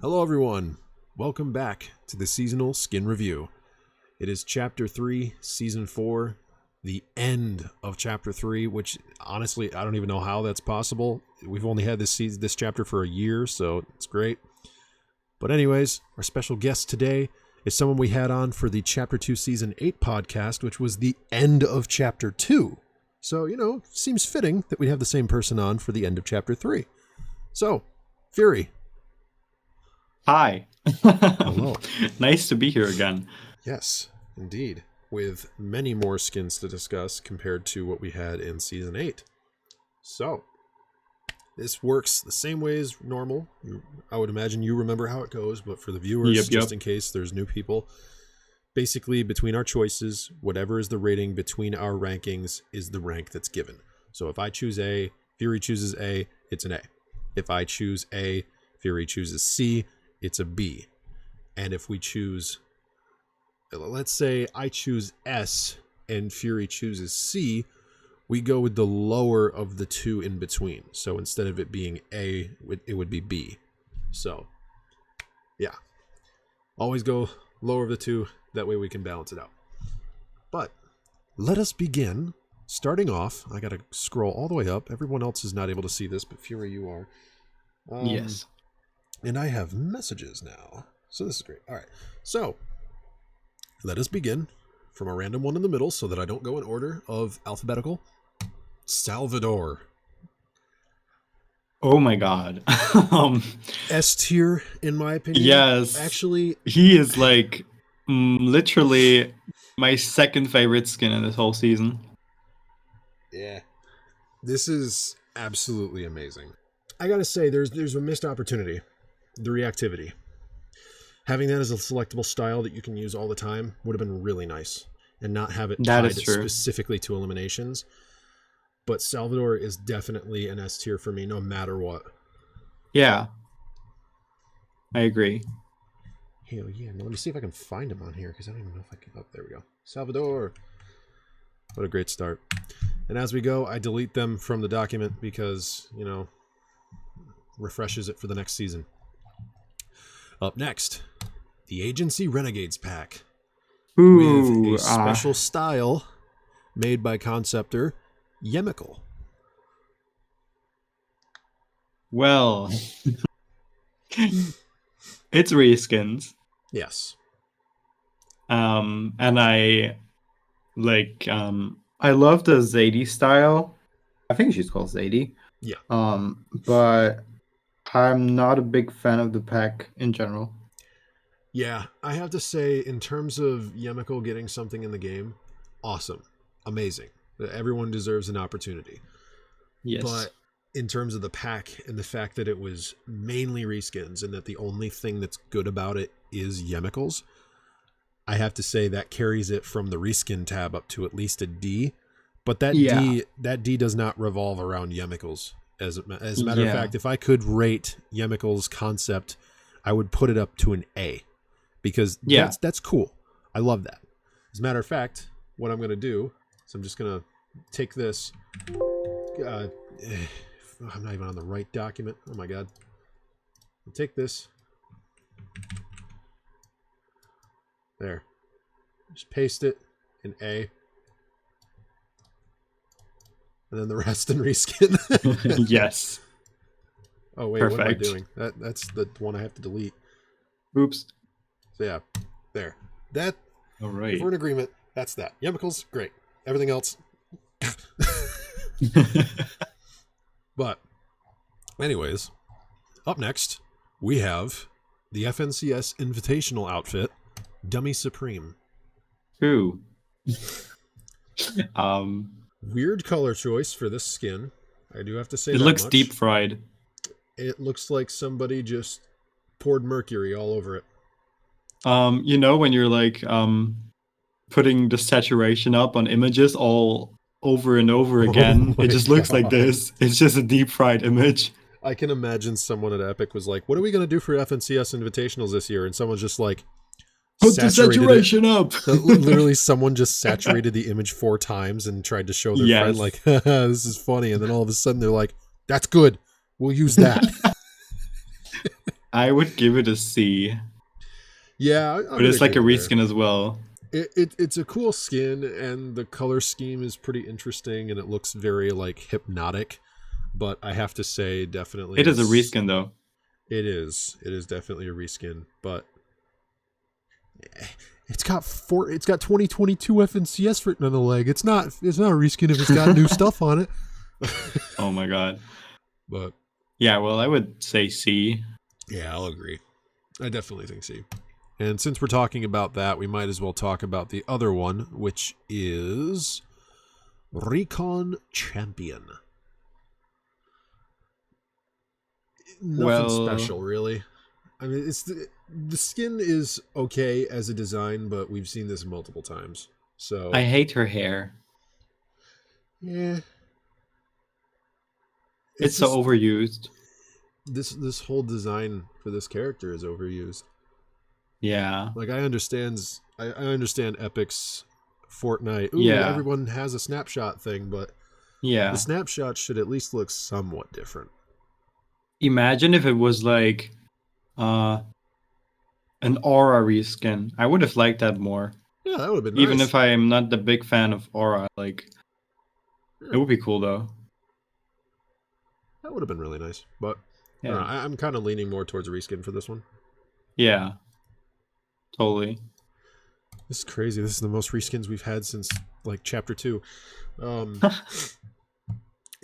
Hello everyone, welcome back to the Seasonal Skin Review. It is Chapter 3, Season 4, the end of Chapter 3, which honestly, I don't even know how that's possible. We've only had this chapter for a year, so it's great. But anyways, our special guest today is someone we had on for the Chapter 2 Season 8 podcast, which was the end of Chapter 2. So, seems fitting that we'd have the same person on for the end of Chapter 3. So, Fury. Hi. Hello. Nice to be here again. Yes, indeed. With many more skins to discuss compared to what we had in Season 8. So, this works the same way as normal. I would imagine you remember how it goes, but for the viewers, just in case there's new people, basically between our choices, whatever is the rating between our rankings is the rank that's given. So if I choose A, Fury chooses A, it's an A. If I choose A, Fury chooses C, it's a B. And if we choose, let's say I choose S and Fury chooses C, we go with the lower of the two in between. So instead of it being A, it would be B. So, yeah. Always go lower of the two. That way we can balance it out. But let us begin. Starting off, I got to scroll all the way up. Everyone else is not able to see this, but Fury, you are. Yes. And I have messages now. So this is great. All right. So let us begin from a random one in the middle so that I don't go in order of alphabetical. Salvador. Oh my god. S tier, in my opinion. Yes. Actually, he is like literally my second favorite skin in this whole season. Yeah. This is absolutely amazing. I gotta say, there's a missed opportunity. The reactivity. Having that as a selectable style that you can use all the time would have been really nice. And not have it tied specifically to eliminations. But Salvador is definitely an S tier for me, no matter what. Yeah. I agree. Hell yeah. Now let me see if I can find him on here, because I don't even know if I can. Oh, there we go. Salvador. What a great start. And as we go, I delete them from the document because, refreshes it for the next season. Up next, the Agency Renegades pack. Ooh, with a special style made by conceptor Yemical. Well, it's reskins. Yes. And I love the Zadie style. I think she's called Zadie. Yeah. But I'm not a big fan of the pack in general. Yeah, I have to say, in terms of Yemical getting something in the game, awesome. Amazing. Everyone deserves an opportunity. Yes. But in terms of the pack and the fact that it was mainly reskins and that the only thing that's good about it is Yemicals, I have to say that carries it from the reskin tab up to at least a D. But that D does not revolve around Yemicals. As a matter of fact, if I could rate Yemical's concept, I would put it up to an A. Because that's cool. I love that. As a matter of fact, what I'm going to do is I'm just going to take this. I'm not even on the right document. Oh my god. I'll take this. There. Just paste it in A. And then the rest in reskin. Yes. Oh wait, Perfect. What am I doing? That's the one I have to delete. Oops. So yeah, there. That. All right. If we're in agreement, that's that. Yemicals, great. Everything else. But, anyways, up next, we have the FNCS Invitational outfit, Dummy Supreme. Ooh. Weird color choice for this skin. I do have to say that it looks much. Deep fried. It looks like somebody just poured mercury all over it. When you're like putting the saturation up on images all over and over again, it just looks like this. It's just a deep fried image. I can imagine someone at Epic was like, what are we going to do for FNCS Invitationals this year? And someone's just like, put the saturation up. Literally, someone just saturated the image 4 times and tried to show their friend, like, this is funny. And then all of a sudden they're like, that's good. We'll use that. I would give it a C. Yeah, I'm But it's gonna like a agree with reskin as well. it's a cool skin, and the color scheme is pretty interesting, and it looks very like hypnotic. But I have to say, definitely, It is a reskin though. It is definitely a reskin, but it's got 2022 FNCS written on the leg. It's not a reskin if it's got new stuff on it. Oh my god. But yeah, well, I would say C. Yeah, I'll agree. I definitely think C. And since we're talking about that, we might as well talk about the other one, which is Recon Champion. Nothing special, really. I mean, it's the skin is okay as a design, but we've seen this multiple times. So I hate her hair. Yeah. It's so overused. This whole design for this character is overused. Yeah. Like I understand Epic's Fortnite. Ooh, everyone has a snapshot thing, but the snapshot should at least look somewhat different. Imagine if it was like an aura reskin. I would have liked that more. Yeah, that would have been nice. Even if I am not the big fan of aura, like it would be cool though. That would have been really nice, but I'm kind of leaning more towards a reskin for this one. Yeah, totally. This is crazy. This is the most reskins we've had since like Chapter 2.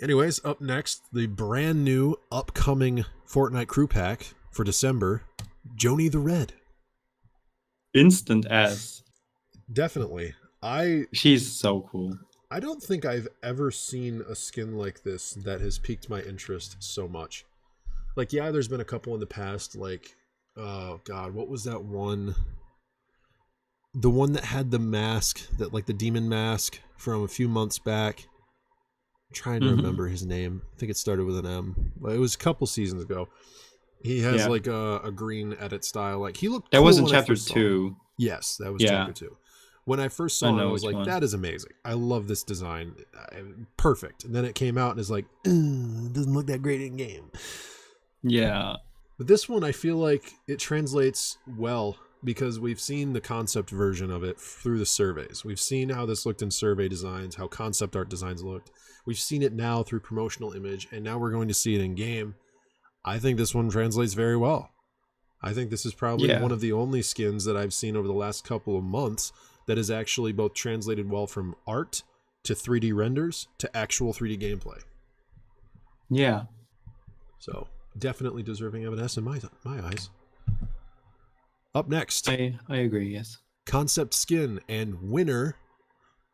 Anyways, up next, the brand new upcoming Fortnite crew pack for December, Joni the Red. Instant S. Definitely. She's so cool. I don't think I've ever seen a skin like this that has piqued my interest so much. Like, yeah, there's been a couple in the past, like, oh god, what was that one? The one that had the mask, that like the demon mask from a few months back. I'm trying to remember his name. I think it started with an M. But it was a couple seasons ago. He has like a green edit style. Like he looked. That cool was in when Chapter 2. Yes, that was Chapter 2. When I first saw it, I was like, that is amazing. I love this design. Perfect. And then it came out and it's like, it doesn't look that great in game. Yeah. But this one, I feel like it translates well because we've seen the concept version of it through the surveys. We've seen how this looked in survey designs, how concept art designs looked. We've seen it now through promotional image, and now we're going to see it in game. I think this one translates very well. I think this is probably one of the only skins that I've seen over the last couple of months that is actually both translated well from art to 3D renders to actual 3D gameplay. Yeah. So definitely deserving of an S in my eyes. Up next. I agree, yes. Concept skin and winner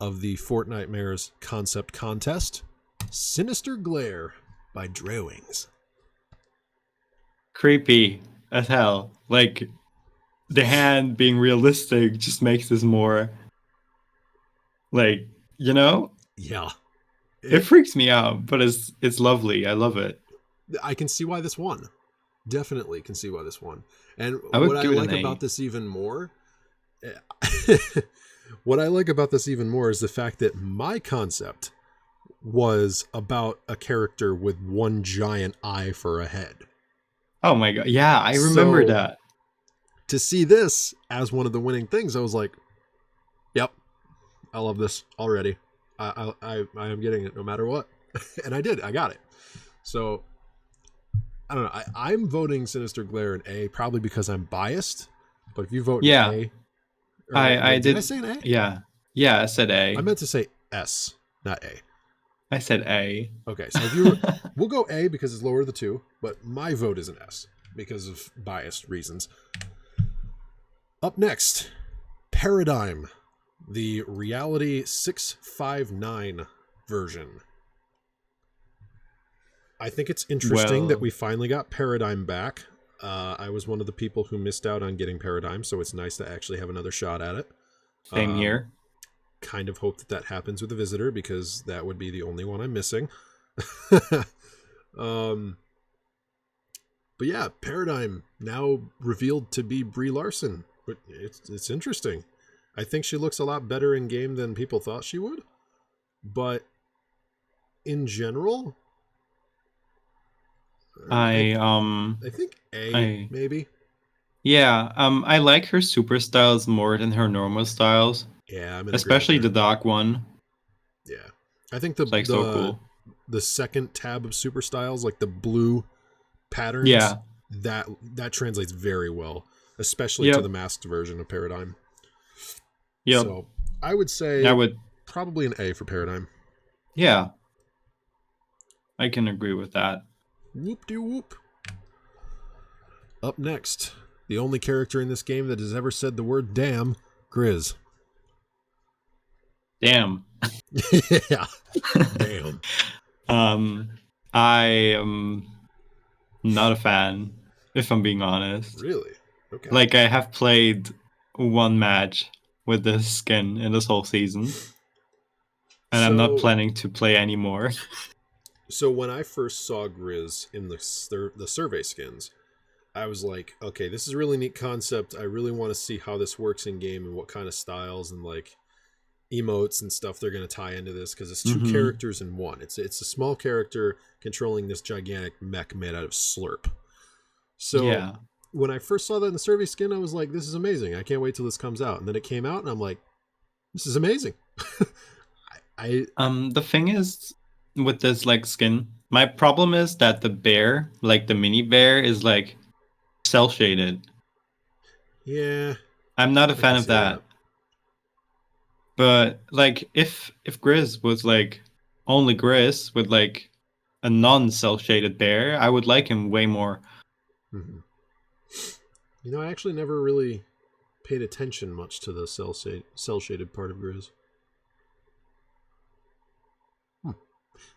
of the Fortnite Mares concept contest, Sinister Glare by Drawings. Creepy as hell. Like, the hand being realistic just makes this more, like, you know? Yeah. It freaks me out, but it's lovely. I love it. I can see why this won. Definitely can see why this won. And what I like about this even more... what I like about this even more is the fact that my concept was about a character with one giant eye for a head. Oh my god. Yeah, I remember that. To see this as one of the winning things, I was like, yep, I love this already. I am getting it no matter what. And I did. I got it. So, I don't know. I'm voting Sinister Glare an A, probably because I'm biased. But if you vote an A... Did I say an A? Yeah. Yeah, I said A. I meant to say S, not A. I said A. Okay, so if you we'll go A because it's lower of the two, but my vote is an S because of biased reasons. Up next, Paradigm, the Reality 659 version. I think it's interesting that we finally got Paradigm back. I was one of the people who missed out on getting Paradigm, so it's nice to actually have another shot at it. Same here. Kind of hope that happens with the Visitor, because that would be the only one I'm missing. But yeah, Paradigm now revealed to be Brie Larson. But it's interesting. I think she looks a lot better in game than people thought she would. But in general, I think I maybe. yeah, I like her super styles more than her normal styles, Yeah, I'm in agreement especially there. the dark one. Yeah, I think It's like so cool. the second tab of super styles, like the blue patterns, Yeah. that translates very well, especially to the Yep. masked version of Paradigm. Yep. So I would I say would. probably an A for Paradigm. Yeah, I can agree with that. Whoop de whoop. Up next, the only character in this game that has ever said the word damn, Grizz. Damn. Yeah. Damn. I am not a fan, if I'm being honest. Really? Okay. Like, I have played one match with this skin in this whole season, and I'm not planning to play anymore. So when I first saw Grizz in the survey skins, I was like, okay, this is a really neat concept. I really want to see how this works in game and what kind of styles and like emotes and stuff they're going to tie into this, because it's two characters in one. It's a small character controlling this gigantic mech made out of slurp. So when I first saw that in the survey skin, I was like, this is amazing. I can't wait till this comes out. And then it came out and I'm like, this is amazing. The thing is with this like skin, my problem is that the bear, like the mini bear, is like cell shaded. Yeah. I'm not a fan of that. But like if Grizz was like only Grizz with like a non-cell shaded bear, I would like him way more. Mm-hmm. You know, I actually never really paid attention much to the cell shaded part of Grizz.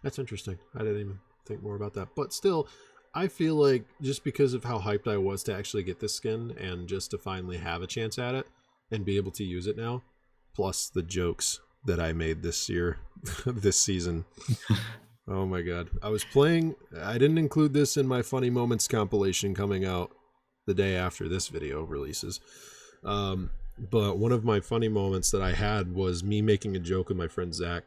That's interesting. I didn't even think more about that. But still, I feel like just because of how hyped I was to actually get this skin and just to finally have a chance at it and be able to use it now, plus the jokes that I made this year, this season. Oh my god. I was playing, I didn't include this in my funny moments compilation coming out the day after this video releases. But one of my funny moments that I had was me making a joke with my friend Zach.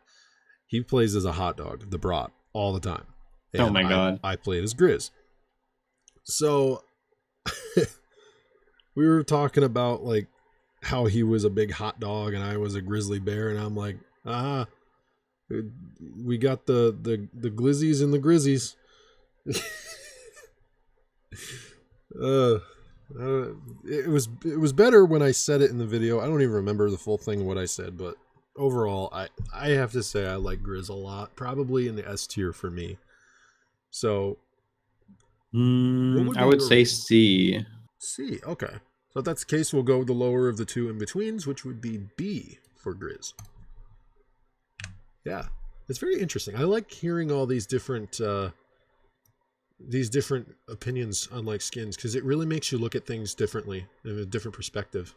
He plays as a hot dog, the brat, all the time. And oh my god. I played as Grizz. So we were talking about like how he was a big hot dog and I was a grizzly bear, and I'm like, we got the glizzies and the grizzies. It was better when I said it in the video. I don't even remember the full thing of what I said, but overall, I have to say I like Grizz a lot. Probably in the S tier for me. So, I would say C. C, okay. So if that's the case, we'll go with the lower of the two in-betweens, which would be B for Grizz. Yeah, it's very interesting. I like hearing all these different opinions on like skins, because it really makes you look at things differently in a different perspective.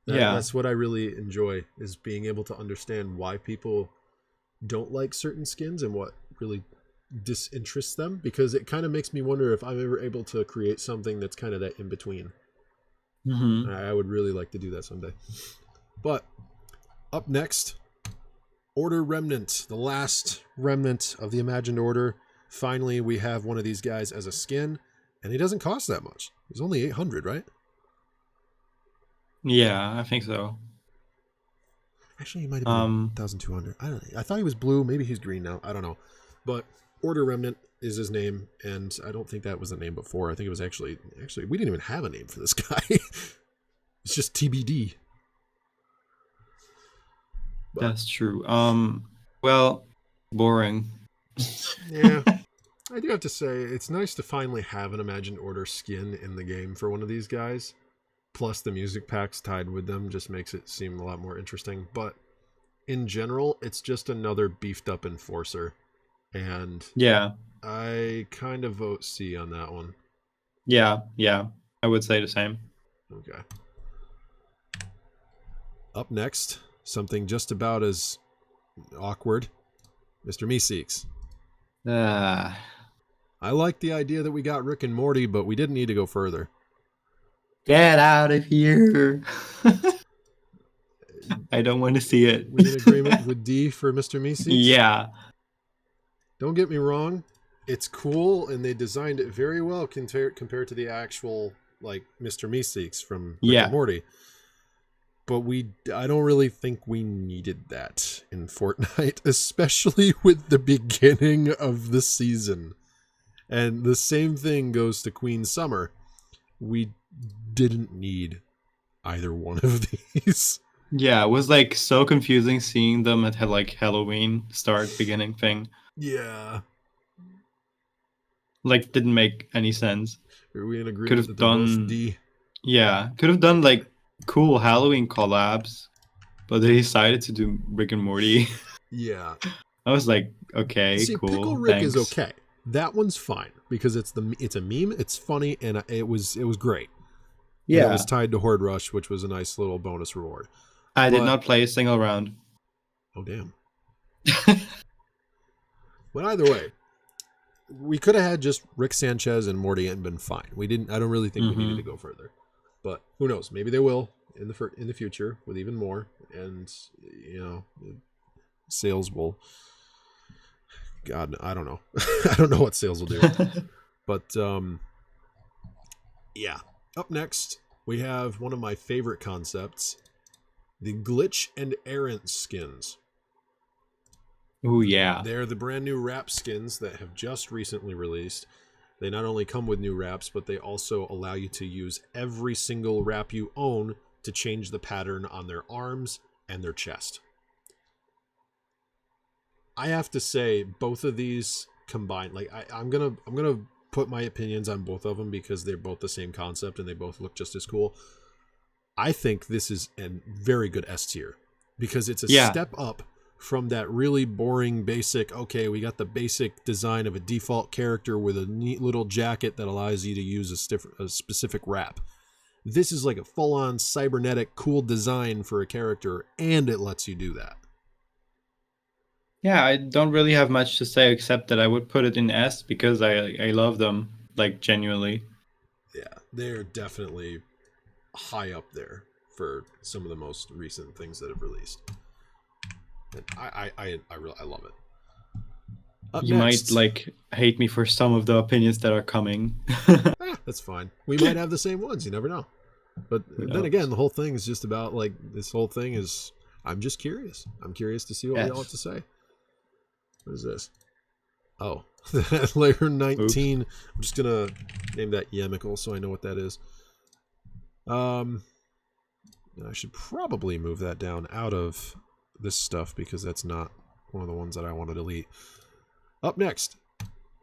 That's what I really enjoy, is being able to understand why people don't like certain skins and what really disinterests them, because it kind of makes me wonder if I'm ever able to create something that's kind of that in between. I would really like to do that someday. But up next, Order Remnant, the last remnant of the Imagined Order. Finally, we have one of these guys as a skin, and he doesn't cost that much. He's only 800, right? Yeah, I think so. Actually, he might have been 1,200. I don't know. I thought he was blue. Maybe he's green now. I don't know. But Order Remnant is his name, and I don't think that was the name before. I think it was actually we didn't even have a name for this guy. It's just TBD. But, that's true. Well, boring. Yeah. I do have to say, it's nice to finally have an Imagined Order skin in the game for one of these guys. Plus the music packs tied with them just makes it seem a lot more interesting. But in general, it's just another beefed up enforcer. And yeah, I kind of vote C on that one. Yeah, I would say the same. Okay. Up next, something just about as awkward, Mr. Meeseeks. I like the idea that we got Rick and Morty, but we didn't need to go further. Get out of here. I don't want to see it. We in agreement with D for Mr. Meeseeks? Yeah. Don't get me wrong. It's cool, and they designed it very well compared to the actual like Mr. Meeseeks from Rick and Morty. But I don't really think we needed that in Fortnite, especially with the beginning of the season. And the same thing goes to Queen Summer. We didn't need either one of these. Yeah, it was like so confusing seeing them at like Halloween beginning thing. Yeah. Like, didn't make any sense. Are we in agreement Could have that they're done both D? Yeah, could have done like cool Halloween collabs, but they decided to do Rick and Morty. Yeah. I was like, okay, See, cool. Pickle Rick thanks. is okay. That one's fine because it's a meme, it's funny, and it was great. Yeah. And it was tied to Horde Rush, which was a nice little bonus reward. I did not play a single round. Oh damn. But either way, we could have had just Rick Sanchez and Morty and been fine. I don't really think we needed to go further. But who knows? Maybe they will in the future with even more, and sales will. God, I don't know. I don't know what sales will do. But yeah. Up next, we have one of my favorite concepts: the Glitch and Errant skins. Oh yeah. They're the brand new wrap skins that have just recently released. They not only come with new wraps, but they also allow you to use every single wrap you own to change the pattern on their arms and their chest. I have to say, both of these combined, like I'm gonna put my opinions on both of them because they're both the same concept and they both look just as cool. I think this is a very good S tier because it's a step up from that really boring basic, okay, we got the basic design of a default character with a neat little jacket that allows you to use a specific wrap. This is like a full-on cybernetic cool design for a character, and it lets you do that. Yeah, I don't really have much to say except that I would put it in S because I love them, like, genuinely. Yeah, they're definitely high up there for some of the most recent things that have released. And I love it. You might like hate me for some of the opinions that are coming. That's fine. We might have the same ones. You never know. But then again, the whole thing is just about like this whole thing is. I'm just curious. I'm curious to see what we all have to say. What is this? Oh, layer 19. Oops. I'm just gonna name that Yemical so I know what that is. I should probably move that down out of this stuff because that's not one of the ones that I want to delete. Up next,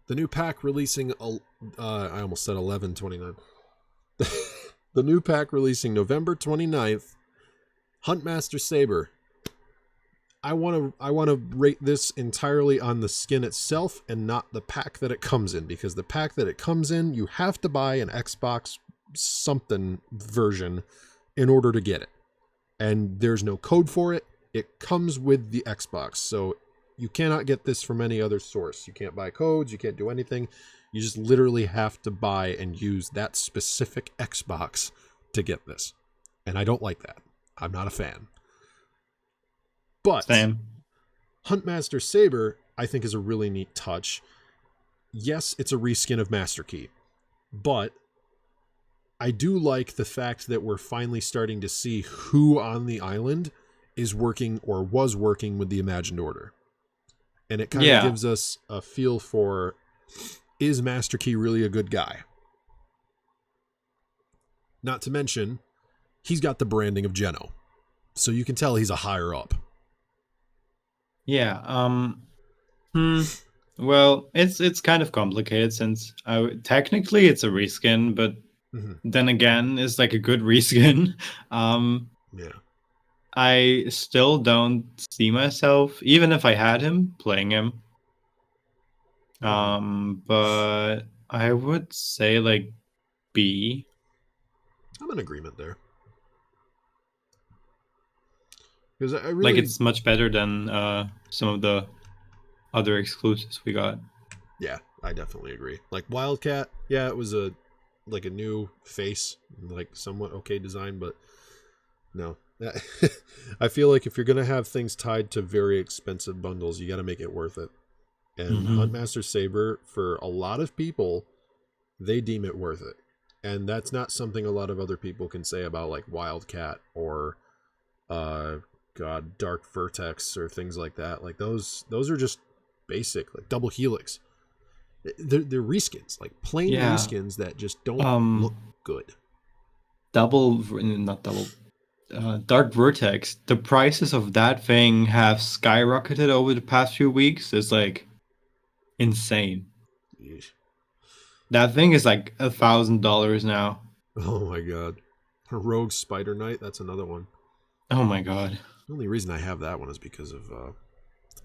the new pack releasing. I almost said 11/29. The new pack releasing November 29th. Huntmaster Saber. I want to rate this entirely on the skin itself and not the pack that it comes in, because the pack that it comes in, you have to buy an Xbox something version in order to get it. And there's no code for it. It comes with the Xbox. So you cannot get this from any other source. You can't buy codes. You can't do anything. You just literally have to buy and use that specific Xbox to get this. And I don't like that. I'm not a fan. But Same. Huntmaster Saber, I think, is a really neat touch. Yes, it's a reskin of Master Key. But I do like the fact that we're finally starting to see who on the island is working or was working with the Imagined Order. And it kind of gives us a feel for, is Master Key really a good guy? Not to mention, he's got the branding of Geno. So you can tell he's a higher up. Yeah. Well, it's kind of complicated since technically it's a reskin, but then again, it's like a good reskin. Yeah. I still don't see myself, even if I had him, playing him. But I would say like B. I'm in agreement there. Because I really... like it's much better than some of the other exclusives we got. Yeah, I definitely agree. Like Wildcat, yeah, it was a new face, like somewhat okay design, but no. I feel like if you're gonna have things tied to very expensive bundles, you got to make it worth it. And Huntmaster Saber, for a lot of people, they deem it worth it. And that's not something a lot of other people can say about like Wildcat or Dark Vertex or things like that. Like those are just basic, like Double Helix. They're reskins, like plain reskins that just don't look good. Not double. Dark Vertex. The prices of that thing have skyrocketed over the past few weeks. It's like insane. Yeesh. That thing is like $1,000 now. Oh my god. Rogue Spider Knight, that's another one. Oh my god. The only reason I have that one is because of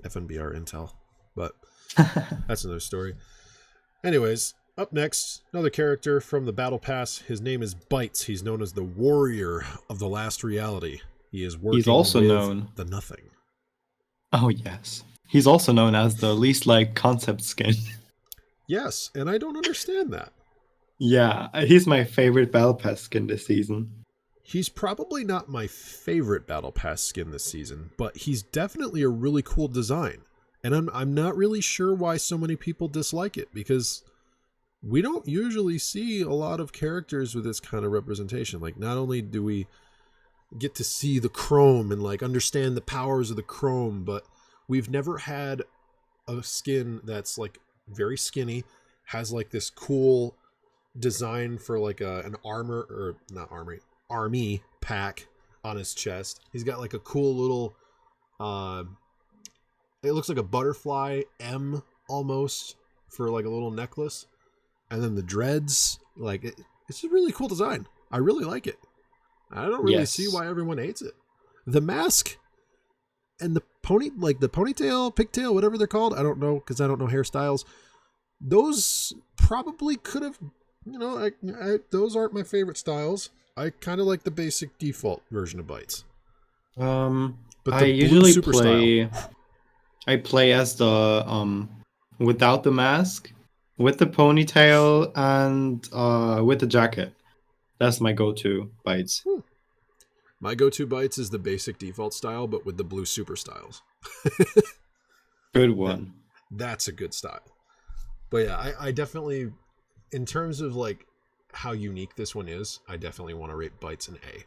FNBR Intel. But that's another story. Anyways, up next, another character from the Battle Pass. His name is Bites. He's known as the Warrior of the Last Reality. He's also known the Nothing. Oh yes. He's also known as the least like concept skin. Yes, and I don't understand that. Yeah, he's my favorite Battle Pass skin this season. He's probably not my favorite Battle Pass skin this season, but he's definitely a really cool design. And I'm not really sure why so many people dislike it, because we don't usually see a lot of characters with this kind of representation. Like, not only do we get to see the chrome and like understand the powers of the chrome, but we've never had a skin that's like very skinny, has like this cool design for like an army pack on his chest. He's got like a cool little it looks like a butterfly M almost for like a little necklace, and then the dreads, like it's a really cool design. I really like it. I don't really see why everyone hates it. The mask and the ponytail, pigtail, whatever they're called, I don't know, because I don't know hairstyles. Those probably could have, those aren't my favorite styles. I kind of like the basic default version of Bites. But I usually play as the without the mask, with the ponytail, and with the jacket. That's my go-to Bites. My go-to Bites is the basic default style, but with the blue super styles. Good one. That's a good style. But yeah, I definitely, in terms of like how unique this one is, I definitely want to rate Bites an A.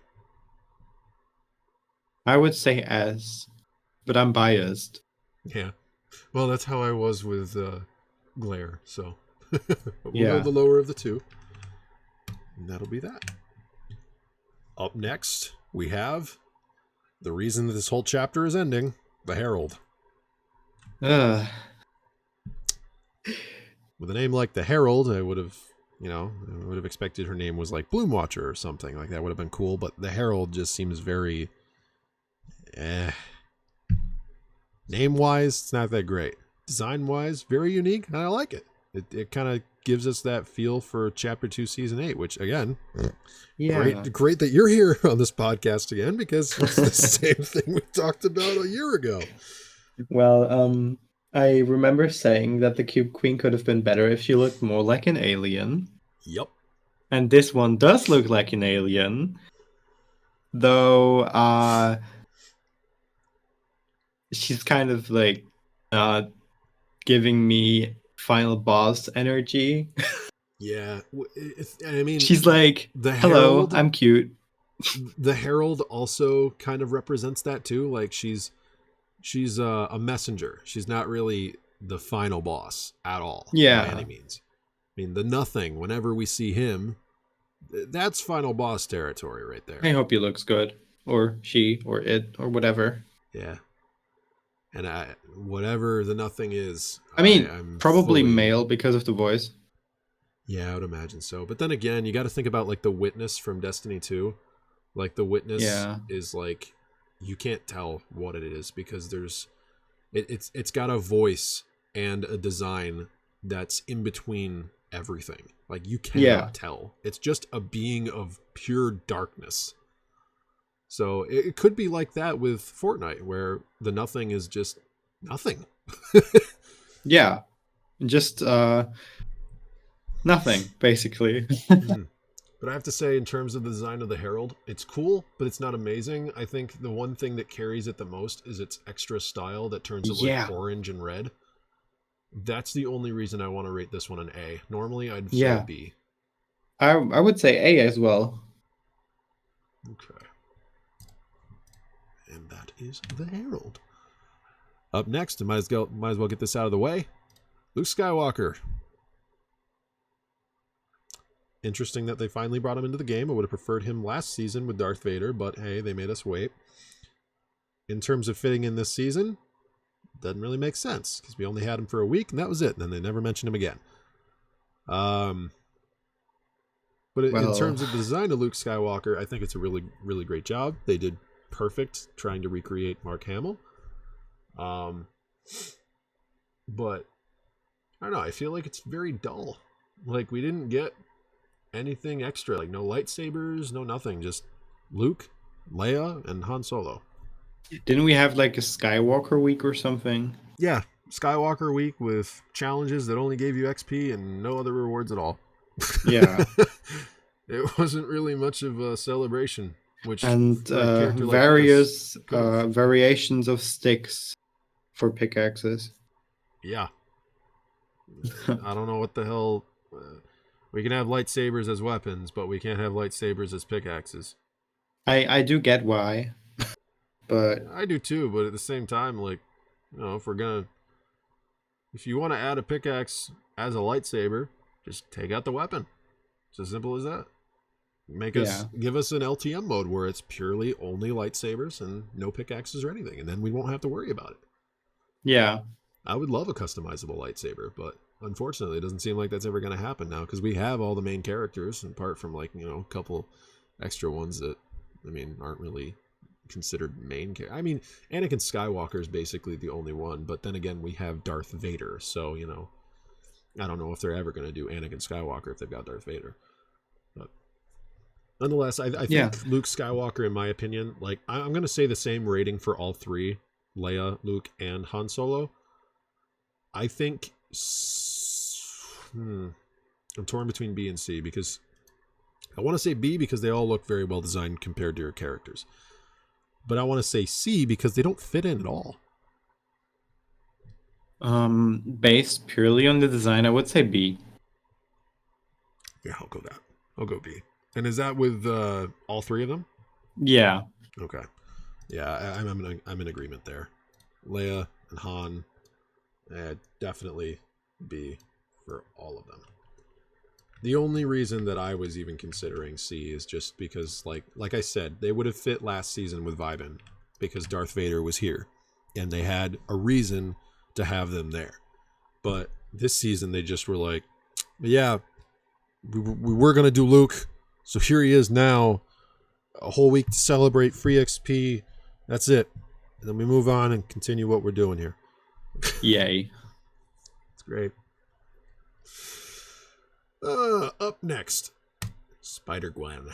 I would say S, but I'm biased. Yeah. Well, that's how I was with Glare, so we'll go the lower of the two. And that'll be that. Up next, we have the reason that this whole chapter is ending, the Herald. With a name like the Herald, I would have expected her name was like Bloomwatcher or something. Like that would have been cool, but the Herald just seems very name-wise, it's not that great. Design-wise, very unique, and I like it. It kind of gives us that feel for Chapter 2, Season 8, which, again, great that you're here on this podcast again, because it's the same thing we talked about a year ago. Well, I remember saying that the Cube Queen could have been better if she looked more like an alien. Yep. And this one does look like an alien. Though, she's kind of like giving me final boss energy. Yeah. I mean, she's like, hello, I'm cute. The Herald also kind of represents that too. Like she's a messenger. She's not really the final boss at all. Yeah. By any means. I mean, the Nothing, whenever we see him, that's final boss territory right there. I hope he looks good. Or she, or it, or whatever. Yeah. And whatever the Nothing is. I mean, I'm probably male because of the voice. Yeah, I would imagine so. But then again, you got to think about like the Witness from Destiny 2. Like the Witness is like, you can't tell what it is because it's got a voice and a design that's in between everything. Like you cannot tell. It's just a being of pure darkness. So it could be like that with Fortnite, where the Nothing is just nothing. Yeah, just nothing, basically. But I have to say, in terms of the design of the Herald, it's cool, but it's not amazing. I think the one thing that carries it the most is its extra style that turns it like orange and red. That's the only reason I want to rate this one an A. Normally, I'd say Yeah. B. I would say A as well. Okay. And that is the Herald. Up next, might as well get this out of the way. Luke Skywalker. Interesting that they finally brought him into the game. I would have preferred him last season with Darth Vader, but hey, they made us wait. In terms of fitting in this season, doesn't really make sense because we only had him for a week and that was it. And then they never mentioned him again. But in terms of the design of Luke Skywalker, I think it's a really, really great job. They did perfect trying to recreate Mark Hamill. But I don't know. I feel like it's very dull. Like we didn't get anything extra. Like no lightsabers, no nothing. Just Luke, Leia, and Han Solo. Didn't we have like a Skywalker week or something? Yeah, Skywalker week with challenges that only gave you XP and no other rewards at all. Yeah. It wasn't really much of a celebration. And various variations of sticks for pickaxes. Yeah. I don't know what the hell. We can have lightsabers as weapons, but we can't have lightsabers as pickaxes. I do get why. But I do too, but at the same time, like, you know, if you want to add a pickaxe as a lightsaber, just take out the weapon. It's as simple as that. Give us an LTM mode where it's purely only lightsabers and no pickaxes or anything, and then we won't have to worry about it. Yeah. I would love a customizable lightsaber, but unfortunately, it doesn't seem like that's ever going to happen now because we have all the main characters, apart from like, you know, a couple extra ones that, I mean, aren't really considered main character. I mean, Anakin Skywalker is basically the only one, but then again, we have Darth Vader, so, you know, I don't know if they're ever going to do Anakin Skywalker if they've got Darth Vader. But nonetheless, I think Luke Skywalker, in my opinion, like, I'm going to say the same rating for all three, Leia, Luke, and Han Solo. I think I'm torn between B and C because I want to say B because they all look very well designed compared to your characters. But I want to say C because they don't fit in at all. Based purely on the design, I would say B. Yeah, I'll go that. I'll go B. And is that with all three of them? Yeah. Okay. Yeah, I'm in agreement there. Leia and Han, definitely B for all of them. The only reason that I was even considering C is just because, like I said, they would have fit last season with Vibin because Darth Vader was here, and they had a reason to have them there. But this season, they just were like, yeah, we were going to do Luke, so here he is now, a whole week to celebrate free XP. That's it. And then we move on and continue what we're doing here. Yay. It's great. Up next, Spider-Gwen.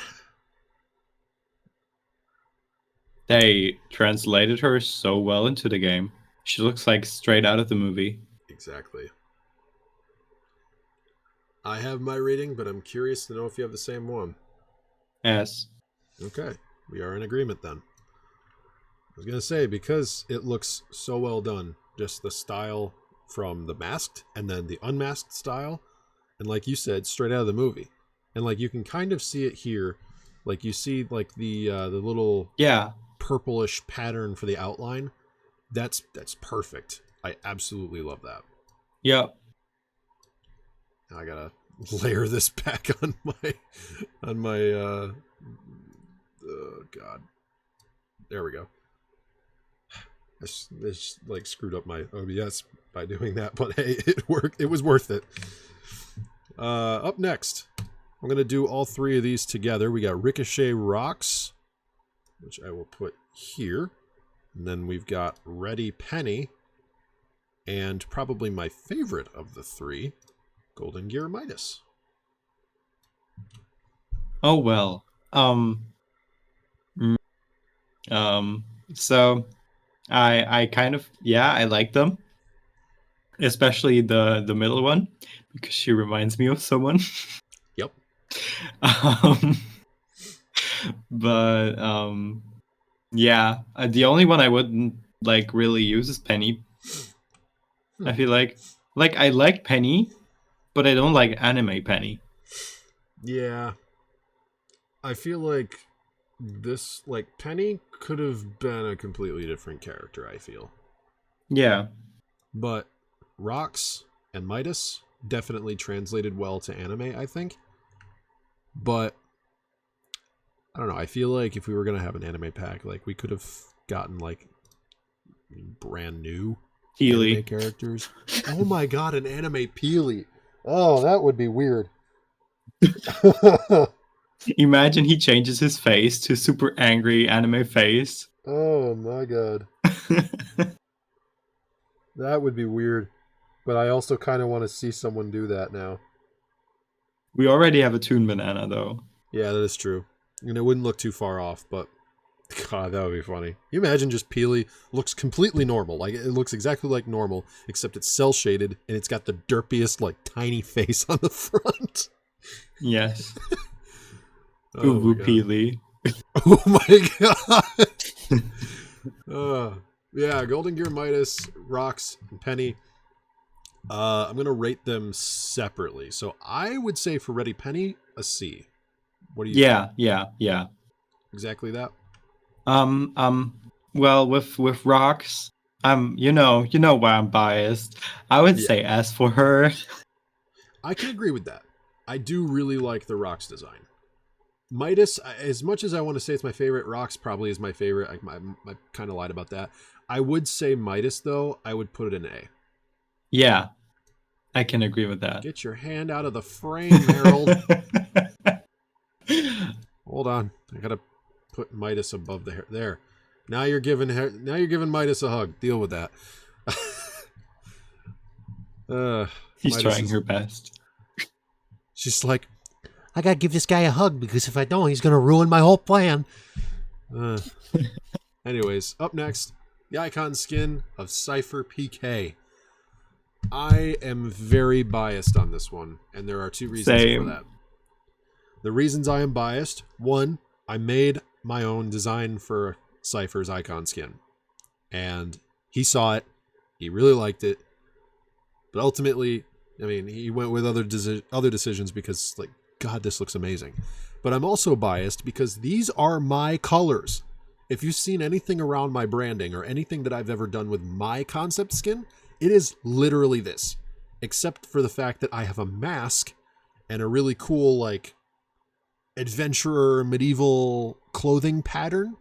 They translated her so well into the game. She looks like straight out of the movie. Exactly. I have my rating, but I'm curious to know if you have the same one. Yes. Okay, we are in agreement then. I was going to say, because it looks so well done, just the style from the masked and then the unmasked style, and like you said, straight out of the movie. And like you can kind of see it here. Like you see like the little purplish pattern for the outline. That's perfect. I absolutely love that. Yep. Now I gotta layer this back on my oh god. There we go. This like screwed up my OBS by doing that, but hey, it worked. It was worth it. Up next, I'm going to do all three of these together. We got Ricochet Rocks, which I will put here. And then we've got Ready Penny. And probably my favorite of the three, Golden Gear Midas. Oh, well. So I kind of, I like them. Especially the middle one, because she reminds me of someone. Yep. But the only one I wouldn't like really use is Penny. I feel like Like, I like Penny, but I don't like anime Penny. Yeah. I feel like this, like, Penny could have been a completely different character, I feel. Yeah. But Rox and Midas definitely translated well to anime, I think. But I don't know. I feel like if we were going to have an anime pack, like, we could have gotten, like, brand new anime Healy. characters. Oh my god, an anime Peely. Oh, that would be weird. Imagine he changes his face to super angry anime face. Oh my god. That would be weird. But I also kind of want to see someone do that now. We already have a Toon Banana, though. Yeah, that is true. And it wouldn't look too far off, but god, that would be funny. You imagine just Peely looks completely normal. Like, it looks exactly like normal, except it's cell shaded and it's got the derpiest, like, tiny face on the front. Yes. Oh Uwu my god. Peely. Oh my god. Yeah, Golden Gear, Midas, Rox, and Penny. I'm gonna rate them separately. So I would say for Ready Penny, a C. What do you think? Yeah. Exactly that? Well, with Rocks, you know why I'm biased. I would Yeah. say S for her. I can agree with that. I do really like the Rox design. Midas, as much as I want to say it's my favorite, Rox probably is my favorite. I kind of lied about that. I would say Midas, though, I would put it in A. Yeah, I can agree with that. Get your hand out of the frame, Herald. Hold on. I gotta put Midas above the hair. There. Now you're giving Midas a hug. Deal with that. He's Midas trying her best. She's like, I gotta give this guy a hug because if I don't, he's gonna ruin my whole plan. Anyways, up next, the icon skin of Cypher PK. I am very biased on this one, and there are two reasons for that. The reasons I am biased: one, I made my own design for Cypher's icon skin, and he saw it, he really liked it, but ultimately, I mean, he went with other decisions because, like, God, this looks amazing. But I'm also biased because these are my colors. If you've seen anything around my branding or anything that I've ever done with my concept skin, it is literally this, except for the fact that I have a mask and a really cool, like, adventurer medieval clothing pattern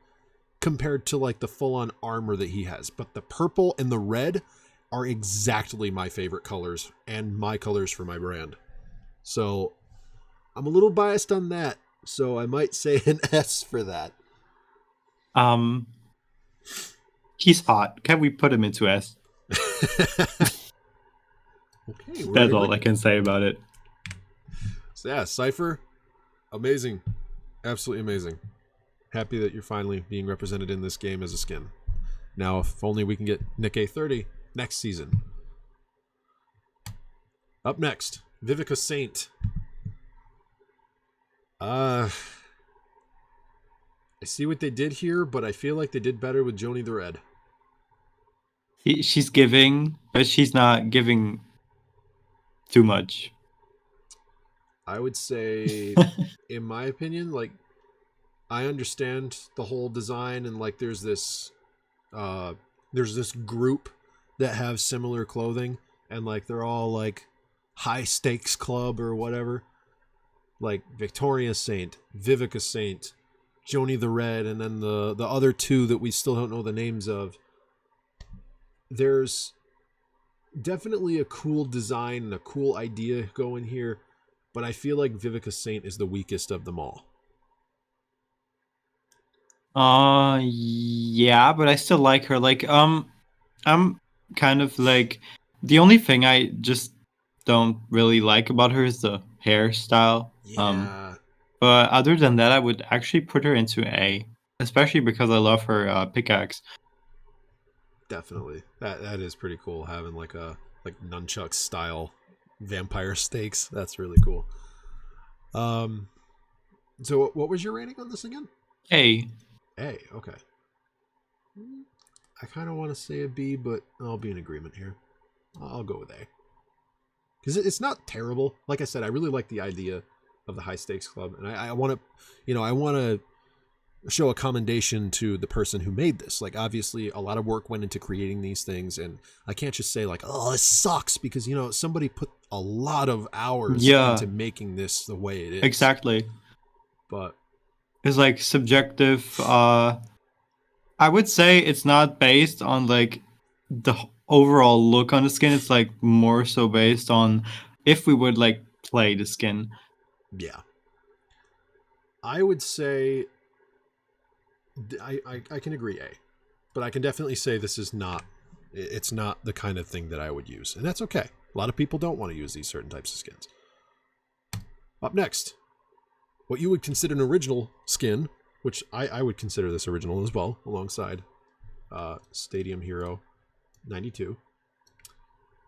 compared to, like, the full-on armor that he has. But the purple and the red are exactly my favorite colors and my colors for my brand. So I'm a little biased on that, so I might say an S for that. He's hot. Can we put him into S? Okay, that's all I can say about it. So yeah, Cypher, amazing, absolutely amazing. Happy that you're finally being represented in this game as a skin. Now, if only we can get Nick A30 next season. Up next, Vivica Saint. I see what they did here, but I feel like they did better with Joni the Red. She's giving, but she's not giving too much. I would say, in my opinion, like, I understand the whole design, and, like, there's this group that have similar clothing, and, like, they're all, like, high stakes club or whatever. Like Victoria Saint, Vivica Saint, Joni the Red, and then the other two that we still don't know the names of. There's definitely a cool design and a cool idea going here, but I feel like Vivica Saint is the weakest of them all. Yeah, but I still like her. Like, I'm kind of like, the only thing I just don't really like about her is the hairstyle. Yeah. But other than that, I would actually put her into A, especially because I love her pickaxe. Definitely. That is pretty cool, having like nunchuck style vampire stakes. That's really cool. So what was your rating on this again? A. A, okay. I kind of want to say a B, but I'll be in agreement here. I'll go with A. because it's not terrible. Like I said, I really like the idea of the high stakes club, and I want to show a commendation to the person who made this. Like, obviously a lot of work went into creating these things, and I can't just say like, oh, this sucks, because somebody put a lot of hours into making this the way it is. Exactly. But it's like subjective. I would say it's not based on like the overall look on the skin. It's like more so based on if we would like play the skin. Yeah, I would say I can agree A, but I can definitely say it's not the kind of thing that I would use, and that's okay. A lot of people don't want to use these certain types of skins. Up next, what you would consider an original skin, which I would consider this original as well, alongside Stadium Hero 92.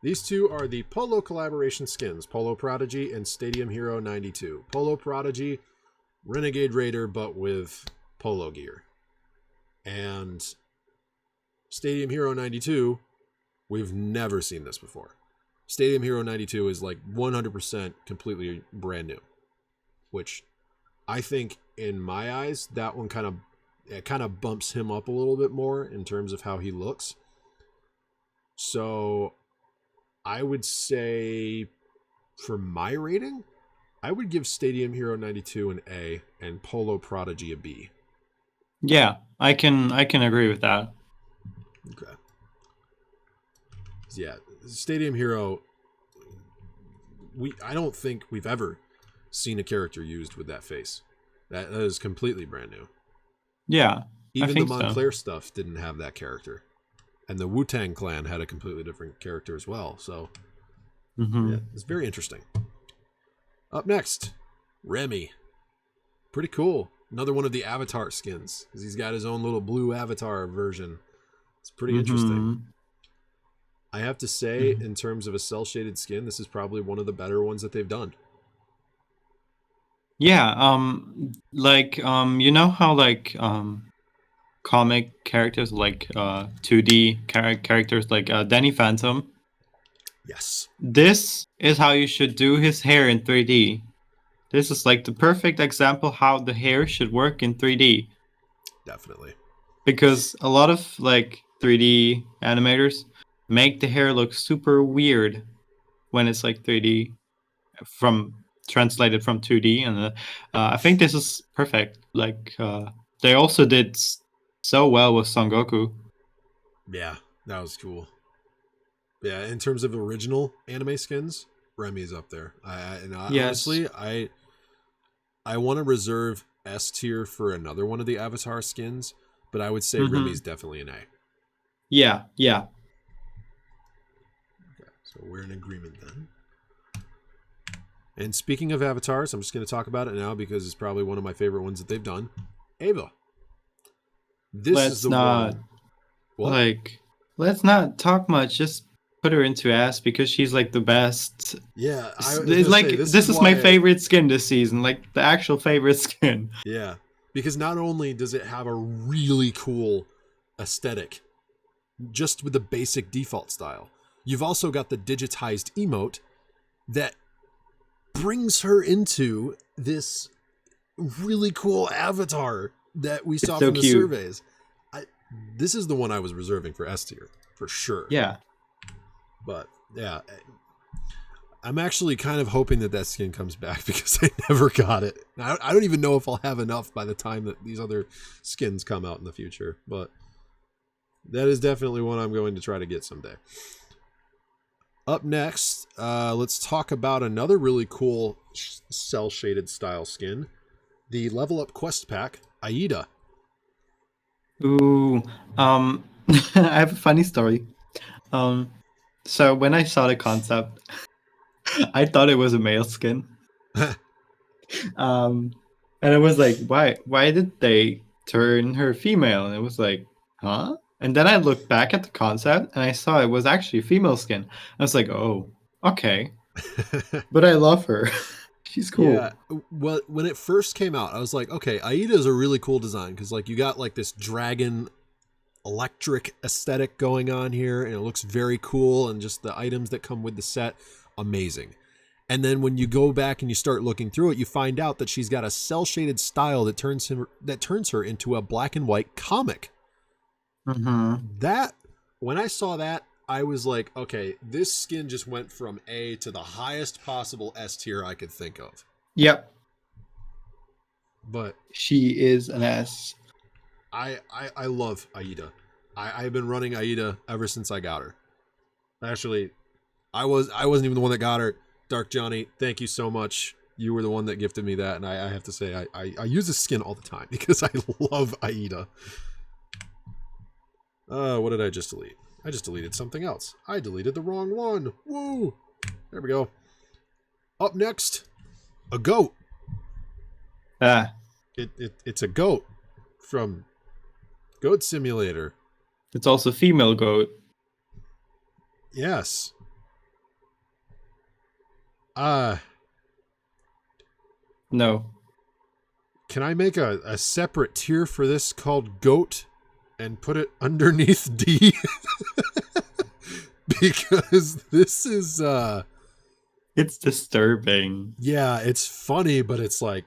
These two are the Polo collaboration skins, Polo Prodigy and Stadium Hero 92. Polo Prodigy, Renegade Raider, but with polo gear. And Stadium Hero 92, we've never seen this before. Stadium Hero 92 is like 100% completely brand new, which I think in my eyes, that one kind of bumps him up a little bit more in terms of how he looks. So I would say for my rating, I would give Stadium Hero 92 an A and Polo Prodigy a B. Yeah, I can agree with that. Okay. Yeah, Stadium Hero, I don't think we've ever seen a character used with that face. That is completely brand new. Yeah, even the Montclair stuff didn't have that character, and the Wu-Tang Clan had a completely different character as well. So, yeah, it's very interesting. Up next, Remy. Pretty cool. Another one of the Avatar skins, because he's got his own little blue Avatar version. It's pretty interesting. I have to say, in terms of a cel-shaded skin, this is probably one of the better ones that they've done. Yeah, you know how like comic characters like 2D characters like Danny Phantom? Yes. This is how you should do his hair in 3D. This is like the perfect example how the hair should work in 3D. Definitely. Because a lot of like 3D animators make the hair look super weird when it's like 3D translated from 2D, and I think this is perfect. Like they also did so well with Son Goku. Yeah, that was cool. Yeah, in terms of original anime skins, Remy's up there. Honestly, I want to reserve S tier for another one of the Avatar skins, but I would say Remy's definitely an A. Yeah. Okay, so we're in agreement then. And speaking of avatars, I'm just going to talk about it now because it's probably one of my favorite ones that they've done. Ava. Let's not talk much. Just put her into S because she's like the best. Yeah, this is my favorite skin this season, like the actual favorite skin. Yeah, because not only does it have a really cool aesthetic, just with the basic default style, you've also got the digitized emote that brings her into this really cool avatar that we saw from the surveys. This is the one I was reserving for S tier, for sure. Yeah. But, yeah. I'm actually kind of hoping that skin comes back because I never got it. I don't even know if I'll have enough by the time that these other skins come out in the future. But that is definitely one I'm going to try to get someday. Up next, let's talk about another really cool cel-shaded style skin. The Level Up Quest Pack, Aida. Ooh, I have a funny story. So when I saw the concept, I thought it was a male skin. And I was like, why did they turn her female? And it was like, huh? And then I looked back at the concept and I saw it was actually a female skin. I was like, oh, okay. But I love her. She's cool. Yeah. Well, when it first came out, I was like, okay, Aida is a really cool design because like you got like this dragon electric aesthetic going on here and it looks very cool, and just the items that come with the set amazing. And then when you go back and you start looking through it, you find out that she's got a cell shaded style that turns her into a black and white comic. That, when I saw that, I was like, okay, this skin just went from A to the highest possible S tier I could think of. Yep. But she is an S. I love Aida. I've been running Aida ever since I got her. Actually, I wasn't even the one that got her. Dark Johnny, thank you so much. You were the one that gifted me that, and I have to say I use this skin all the time because I love Aida. What did I just delete? I just deleted something else. I deleted the wrong one. Woo! There we go. Up next, a goat. It's a goat from Goat Simulator. It's also female goat. Yes. No. Can I make a separate tier for this called goat and put it underneath D? Because this is it's disturbing. Yeah, it's funny, but it's like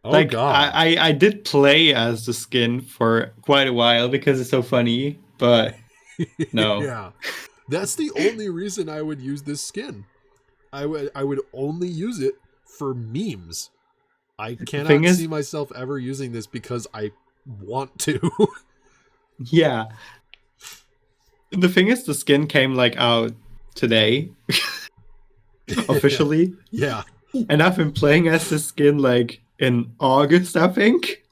like god. I did play as the skin for quite a while because it's so funny, but no. Yeah. That's the only reason I would use this skin. I would only use it for memes. I cannot see myself ever using this because I want to. Yeah. The thing is, the skin came like out today. Officially. Yeah. And I've been playing as the skin like in August, I think.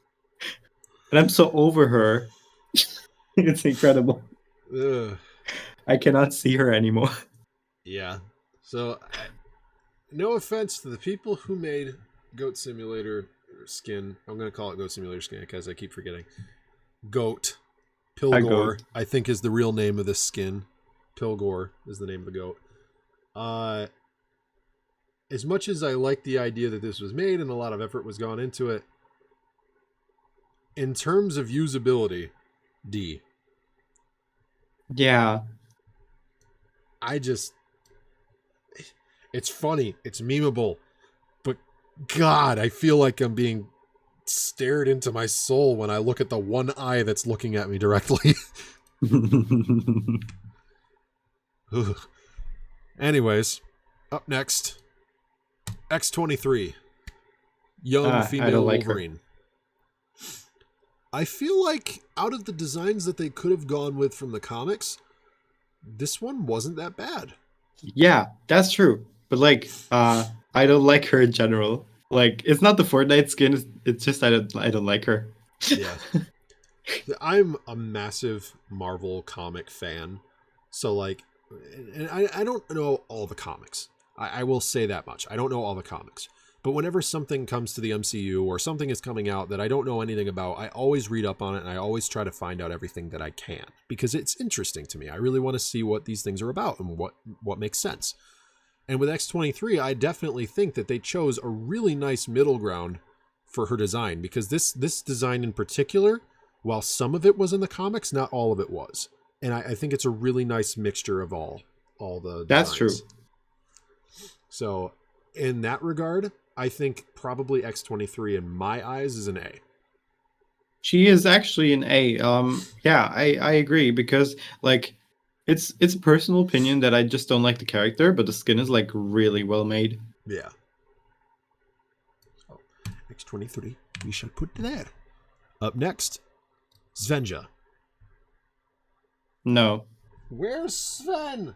And I'm so over her. It's incredible. Ugh. I cannot see her anymore. Yeah. So, no offense to the people who made Goat Simulator skin. I'm going to call it Goat Simulator skin because I keep forgetting. Goat. Pilgor, I think, is the real name of this skin. Pilgor is the name of the goat. As much as I like the idea that this was made and a lot of effort was gone into it, in terms of usability, D. Yeah. It's funny, it's memeable, but God, I feel like I'm being stared into my soul when I look at the one eye that's looking at me directly. Anyways, up next, X-23, young female Wolverine. I feel like out of the designs that they could have gone with from the comics, this one wasn't that bad. Yeah, that's true. But like, I don't like her in general. Like, it's not the Fortnite skin. It's just I don't like her. Yeah, I'm a massive Marvel comic fan, so like, and I don't know all the comics. I will say that much. I don't know all the comics, but whenever something comes to the MCU or something is coming out that I don't know anything about, I always read up on it and I always try to find out everything that I can because it's interesting to me. I really want to see what these things are about and what makes sense. And with X-23, I definitely think that they chose a really nice middle ground for her design because this design in particular, while some of it was in the comics, not all of it was. And I think it's a really nice mixture of all the designs. That's true. So in that regard, I think probably X-23 in my eyes is an A. She is actually an A. Yeah, I agree because like it's a personal opinion that I just don't like the character, but the skin is like really well made. Yeah. So, X-23, we shall put there. Up next, Svenja. No. Where's Sven?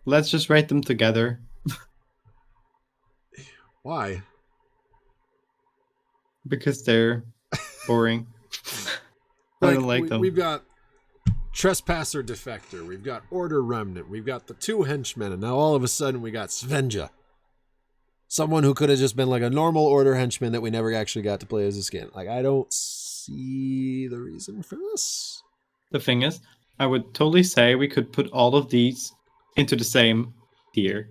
Let's just write them together. Why? Because they're boring. I don't like them. We've got Trespasser Defector, we've got Order Remnant, we've got the two henchmen, and now all of a sudden we got Svenja. Someone who could have just been like a normal Order henchman that we never actually got to play as a skin. Like, I don't see the reason for this. The thing is, I would totally say we could put all of these into the same tier.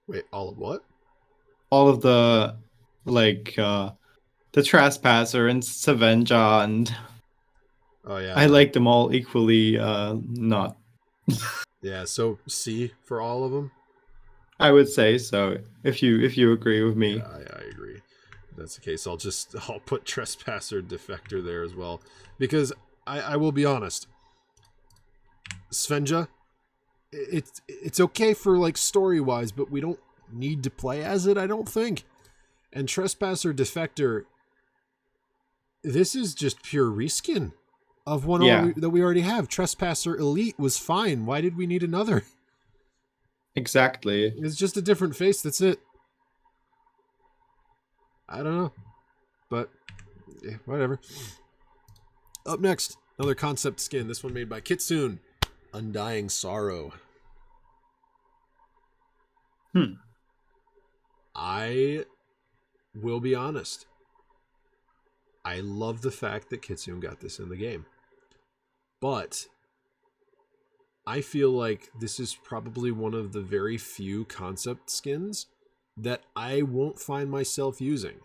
Wait, all of what? All of the like the Trespasser and Savenja, and Oh yeah, I like them all equally. Not, yeah. So C for all of them. I would say so. If you agree with me. Yeah, I agree. If that's the case. I'll put Trespasser Defector there as well, because I will be honest. Svenja, it's okay for like story wise, but we don't need to play as it. I don't think. And Trespasser Defector, this is just pure reskin of one that we already have. Trespasser Elite was fine. Why did we need another? Exactly. It's just a different face. That's it. I don't know. But, yeah, whatever. Up next, another concept skin. This one made by Kitsune. Undying Sorrow. I will be honest. I love the fact that Kitsune got this in the game. But I feel like this is probably one of the very few concept skins that I won't find myself using.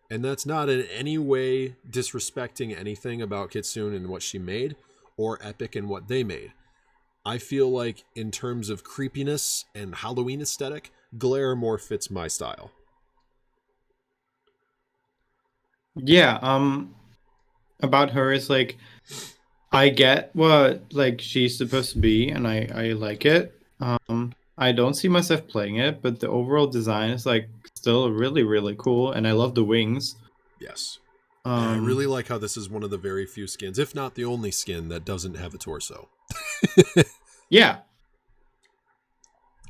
And that's not in any way disrespecting anything about Kitsune and what she made, or Epic and what they made. I feel like in terms of creepiness and Halloween aesthetic, Glare more fits my style. Yeah, about her is like, I get what like she's supposed to be, and I like it. I don't see myself playing it, but the overall design is like still really, really cool, and I love the wings. Yes. And I really like how this is one of the very few skins, if not the only skin, that doesn't have a torso. Yeah.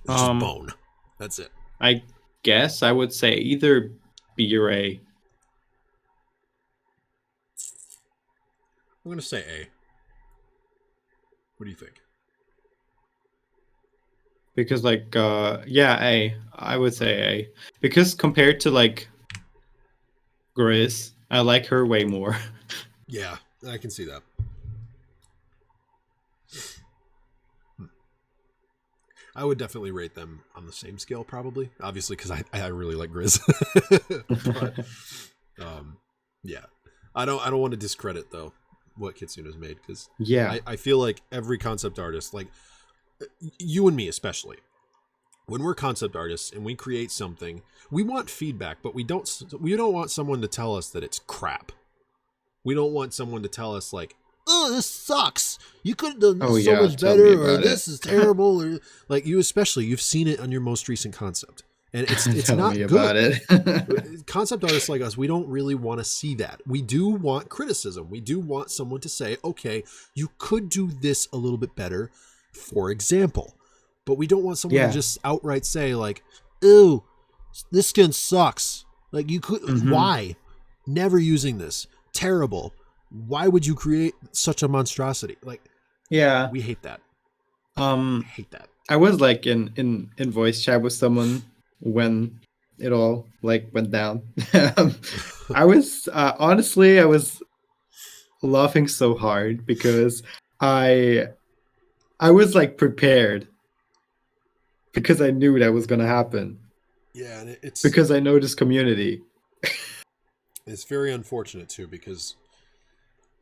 It's just bone. That's it. I guess I would say either B or A. I'm going to say A. What do you think? Because like yeah, A. I would say A. Because compared to like Grizz, I like her way more. Yeah, I can see that. I would definitely rate them on the same scale, probably. Obviously, because I really like Grizz. But, yeah. I don't want to discredit, though, what Kitsune has made, because yeah. I feel like every concept artist, like you and me especially, when we're concept artists and we create something, we want feedback, but we don't want someone to tell us that it's crap. We don't want someone to tell us like, oh, this sucks. You could have done this so much better, or this is terrible, or like you especially, you've seen it on your most recent concept. And it's not good. Concept artists like us, we don't really want to see that. We do want criticism. We do want someone to say, okay, you could do this a little bit better, for example. But we don't want someone to just outright say like, ew, this skin sucks. Like you could, why? Never using this. Terrible. Why would you create such a monstrosity? Like, yeah, we hate that. I hate that. I was like in voice chat with someone when it all like went down. I was honestly, I was laughing so hard because I was like prepared because I knew that was gonna happen. Yeah, and it's because I know this community. It's very unfortunate too, because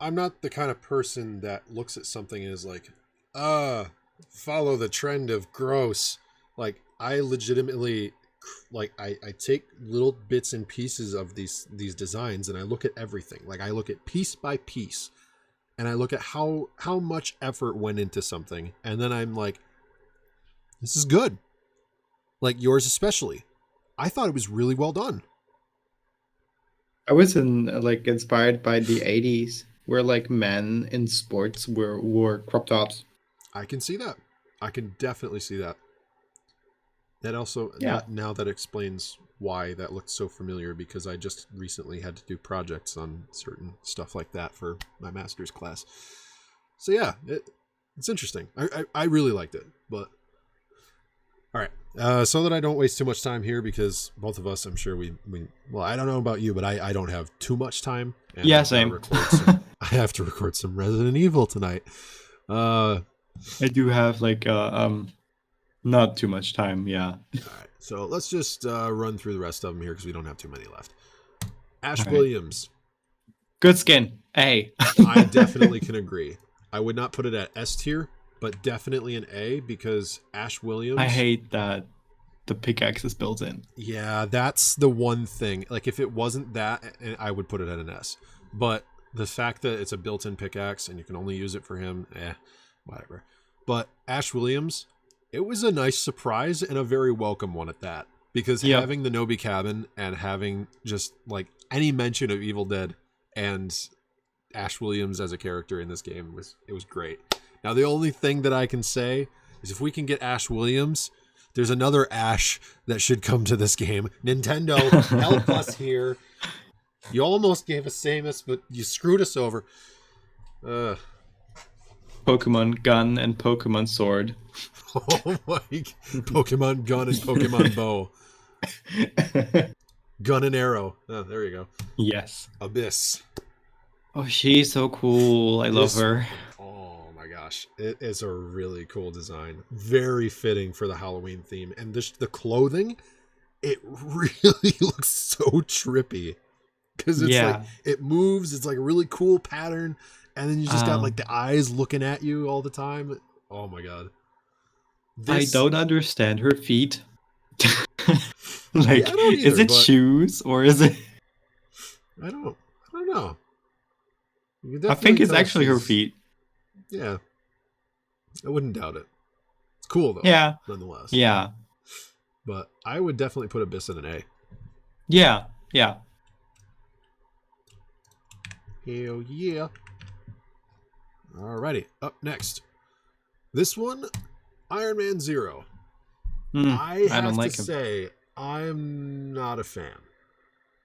I'm not the kind of person that looks at something and is like, follow the trend of gross. Like, I legitimately, like, I take little bits and pieces of these designs and I look at everything. Like, I look at piece by piece and I look at how much effort went into something. And then I'm like, this is good. Like, yours especially. I thought it was really well done. I was inspired by the 80s where like men in sports wore crop tops. I can see that. I can definitely see that. That also, now that explains why that looked so familiar, because I just recently had to do projects on certain stuff like that for my master's class. So yeah, it's interesting. I really liked it, but all right. So that I don't waste too much time here, because both of us, I'm sure we well, I don't know about you, but I don't have too much time. And yeah, same. I have to record some Resident Evil tonight. I do have like not too much time. Yeah. All right. So let's just run through the rest of them here because we don't have too many left. Ash All right. Williams. Good skin. A. I definitely can agree. I would not put it at S tier, but definitely an A because Ash Williams. I hate that the pickaxe is built in. Yeah, that's the one thing. Like, if it wasn't that, I would put it at an S. But the fact that it's a built-in pickaxe and you can only use it for him, whatever. But Ash Williams, it was a nice surprise and a very welcome one at that. Because having the Nobi cabin and having just, like, any mention of Evil Dead and Ash Williams as a character in this game, it was great. Now, the only thing that I can say is if we can get Ash Williams, there's another Ash that should come to this game. Nintendo, help us here. You almost gave us Samus, but you screwed us over. Pokemon Gun and Pokemon Sword. Oh my... Pokemon Gun and Pokemon Bow. Gun and Arrow. Oh, there you go. Yes. Abyss. Oh, she's so cool. I love her. Oh my gosh. It is a really cool design. Very fitting for the Halloween theme. And the clothing, it really looks so trippy. Because it's like, it moves. It's like a really cool pattern. And then you just got like the eyes looking at you all the time. Oh my god. I don't understand her feet. Like, yeah, either, is it shoes or is it? I don't know. I think it's actually her feet. Yeah, I wouldn't doubt it. It's cool though. Yeah, nonetheless. Yeah, but I would definitely put Abyss in an A. Yeah. Hell yeah. Alrighty, up next. This one, Iron Man 0. I have to say, I'm not a fan.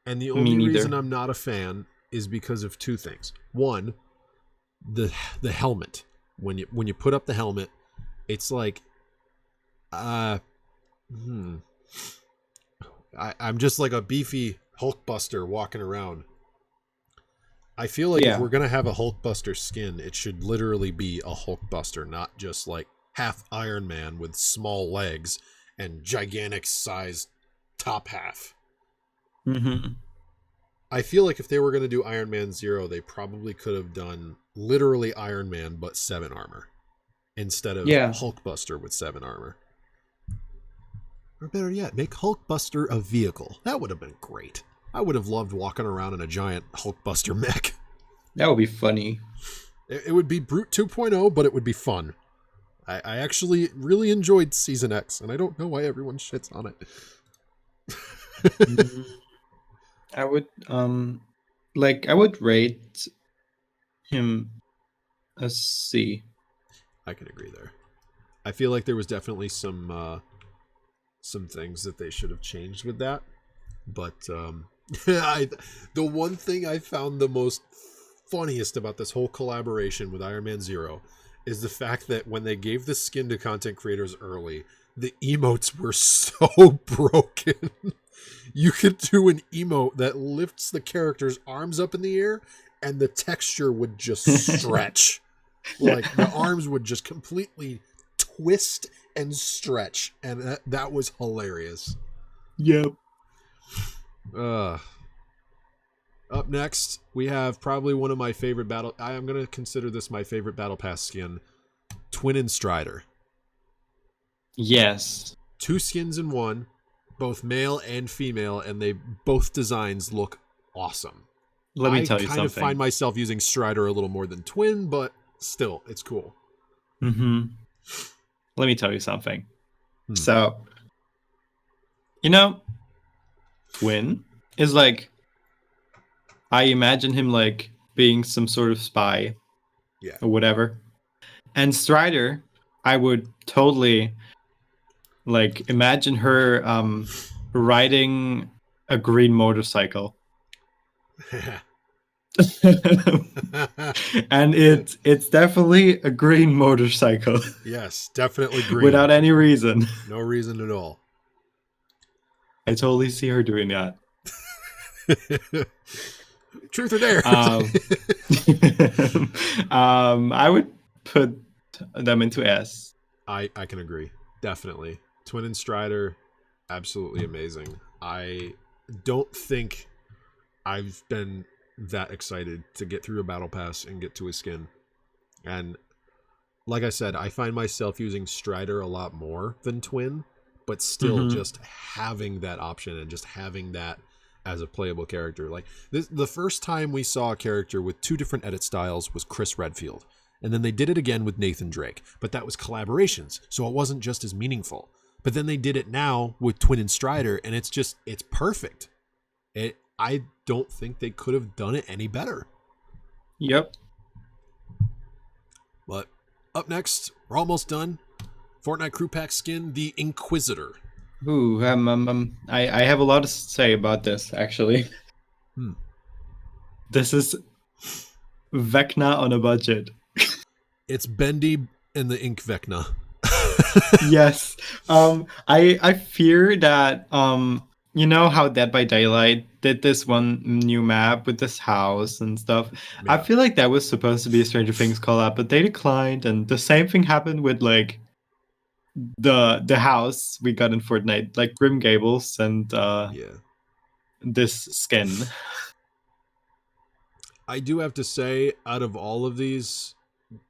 And the only reason I'm not a fan is because of two things. One, the helmet. When you put up the helmet, it's like, I'm just like a beefy Hulkbuster walking around. I feel like if we're going to have a Hulkbuster skin, it should literally be a Hulkbuster, not just like half Iron Man with small legs and gigantic sized top half. Mm-hmm. I feel like if they were going to do Iron Man 0, they probably could have done literally Iron Man but 7 armor instead of Hulkbuster with 7 armor. Or better yet, make Hulkbuster a vehicle. That would have been great. I would have loved walking around in a giant Hulkbuster mech. That would be funny. It would be Brute 2.0, but it would be fun. I actually really enjoyed Season X, and I don't know why everyone shits on it. I would rate him a C. I can agree there. I feel like there was definitely some things that they should have changed with that, but the one thing I found the most funniest about this whole collaboration with Iron Man 0 is the fact that when they gave the skin to content creators early, the emotes were so broken. You could do an emote that lifts the character's arms up in the air and the texture would just stretch. Like the arms would just completely twist and stretch, and that was hilarious. Yep. Up next, we have probably one of my favorite I am going to consider this my favorite Battle Pass skin, Twin and Strider. Yes. 2 skins in one, both male and female, and both designs look awesome. Let me tell you something. I kind of find myself using Strider a little more than Twin, but still, it's cool. Mm-hmm. Let me tell you something. So, Twin is like, I imagine him like being some sort of spy, or whatever. And Strider, I would totally like imagine her riding a green motorcycle. And it's definitely a green motorcycle. Yes, definitely green. Without any reason. No reason at all. I totally see her doing that. Truth or dare? I would put them into S. I can agree. Definitely. Twin and Strider, absolutely amazing. I don't think I've been that excited to get through a battle pass and get to a skin. And like I said, I find myself using Strider a lot more than Twin, but still just having that option and just having that as a playable character. Like the first time we saw a character with 2 different edit styles was Chris Redfield. And then they did it again with Nathan Drake, but that was collaborations, so it wasn't just as meaningful. But then they did it now with Twin and Strider, and it's perfect. I don't think they could have done it any better. Yep. But up next, we're almost done. Fortnite crew pack skin, the Inquisitor. Ooh, I have a lot to say about this, actually. This is Vecna on a budget. It's Bendy and the Ink Vecna. Yes. I fear that you know how Dead by Daylight did this one new map with this house and stuff. Yeah. I feel like that was supposed to be a Stranger Things collab, but they declined, and the same thing happened with like the house we got in Fortnite, like Grim Gables and this skin. I do have to say, out of all of these,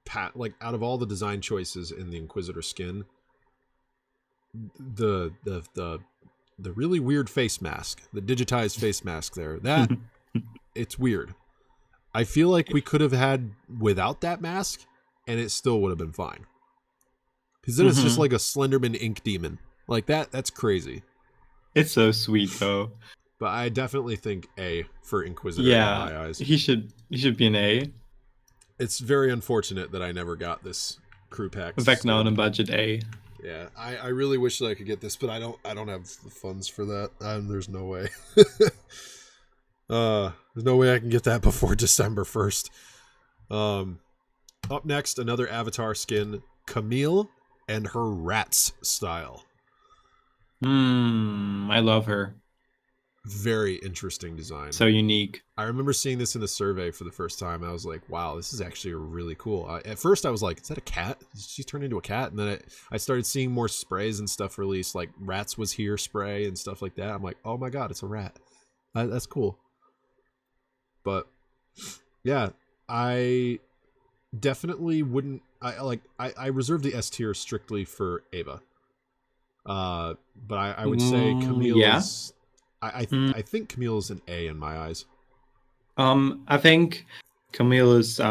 out of all the design choices in the Inquisitor skin, the really weird face mask, the digitized face mask there, that it's weird. I feel like we could have had without that mask, and it still would have been fine. Because then it's just like a Slenderman ink demon. Like that's crazy. It's so sweet though. But I definitely think A for Inquisitor in my eyes. He should be an A. It's very unfortunate that I never got this crew pack. Vecna on a budget A. Yeah, I really wish that I could get this, but I don't have the funds for that. There's no way. There's no way I can get that before December 1st. Up next, another Avatar skin, Camille and her rats style. I love her. Very interesting design. So unique. I remember seeing this in the survey for the first time. I was like, wow, this is actually really cool. At first I was like, is that a cat? She's turned into a cat. And then I started seeing more sprays and stuff released, like Rats Was Here spray and stuff like that. I'm like, oh my god, it's a rat. That's cool. But yeah, I definitely wouldn't. I reserve the S tier strictly for Ava. But I would say Camille is... I think Camille is an A in my eyes. I think Camille is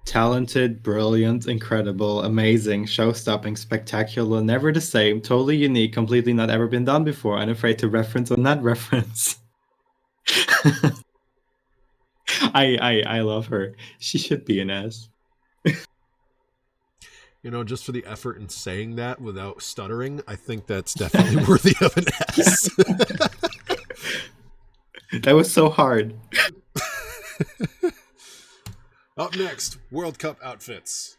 talented, brilliant, incredible, amazing, show-stopping, spectacular, never the same, totally unique, completely not ever been done before, unafraid to reference or not reference. I love her. She should be an S. You know, just for the effort in saying that without stuttering, I think that's definitely worthy of an S. That was so hard. Up next, World Cup outfits.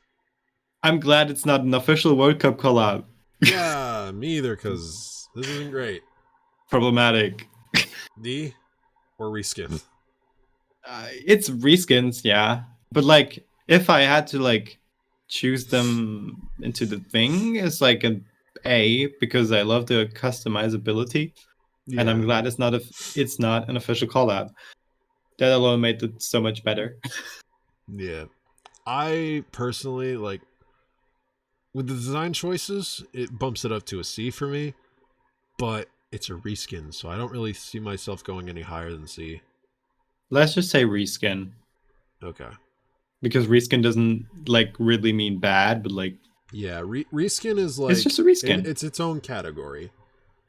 I'm glad it's not an official World Cup collab. Yeah, me either, because this isn't great. Problematic. D or reskin? It's reskins, yeah. But like, if I had to like choose them into the thing, it's like an A because I love the customizability. Yeah. And I'm glad it's not an official collab. That alone made it so much better. Yeah. I personally, like, with the design choices, it bumps it up to a C for me, but it's a reskin, so I don't really see myself going any higher than C. Let's just say reskin. Okay. Because reskin doesn't, like, really mean bad, but, like... Yeah, reskin is, like... It's just a reskin. It's its own category.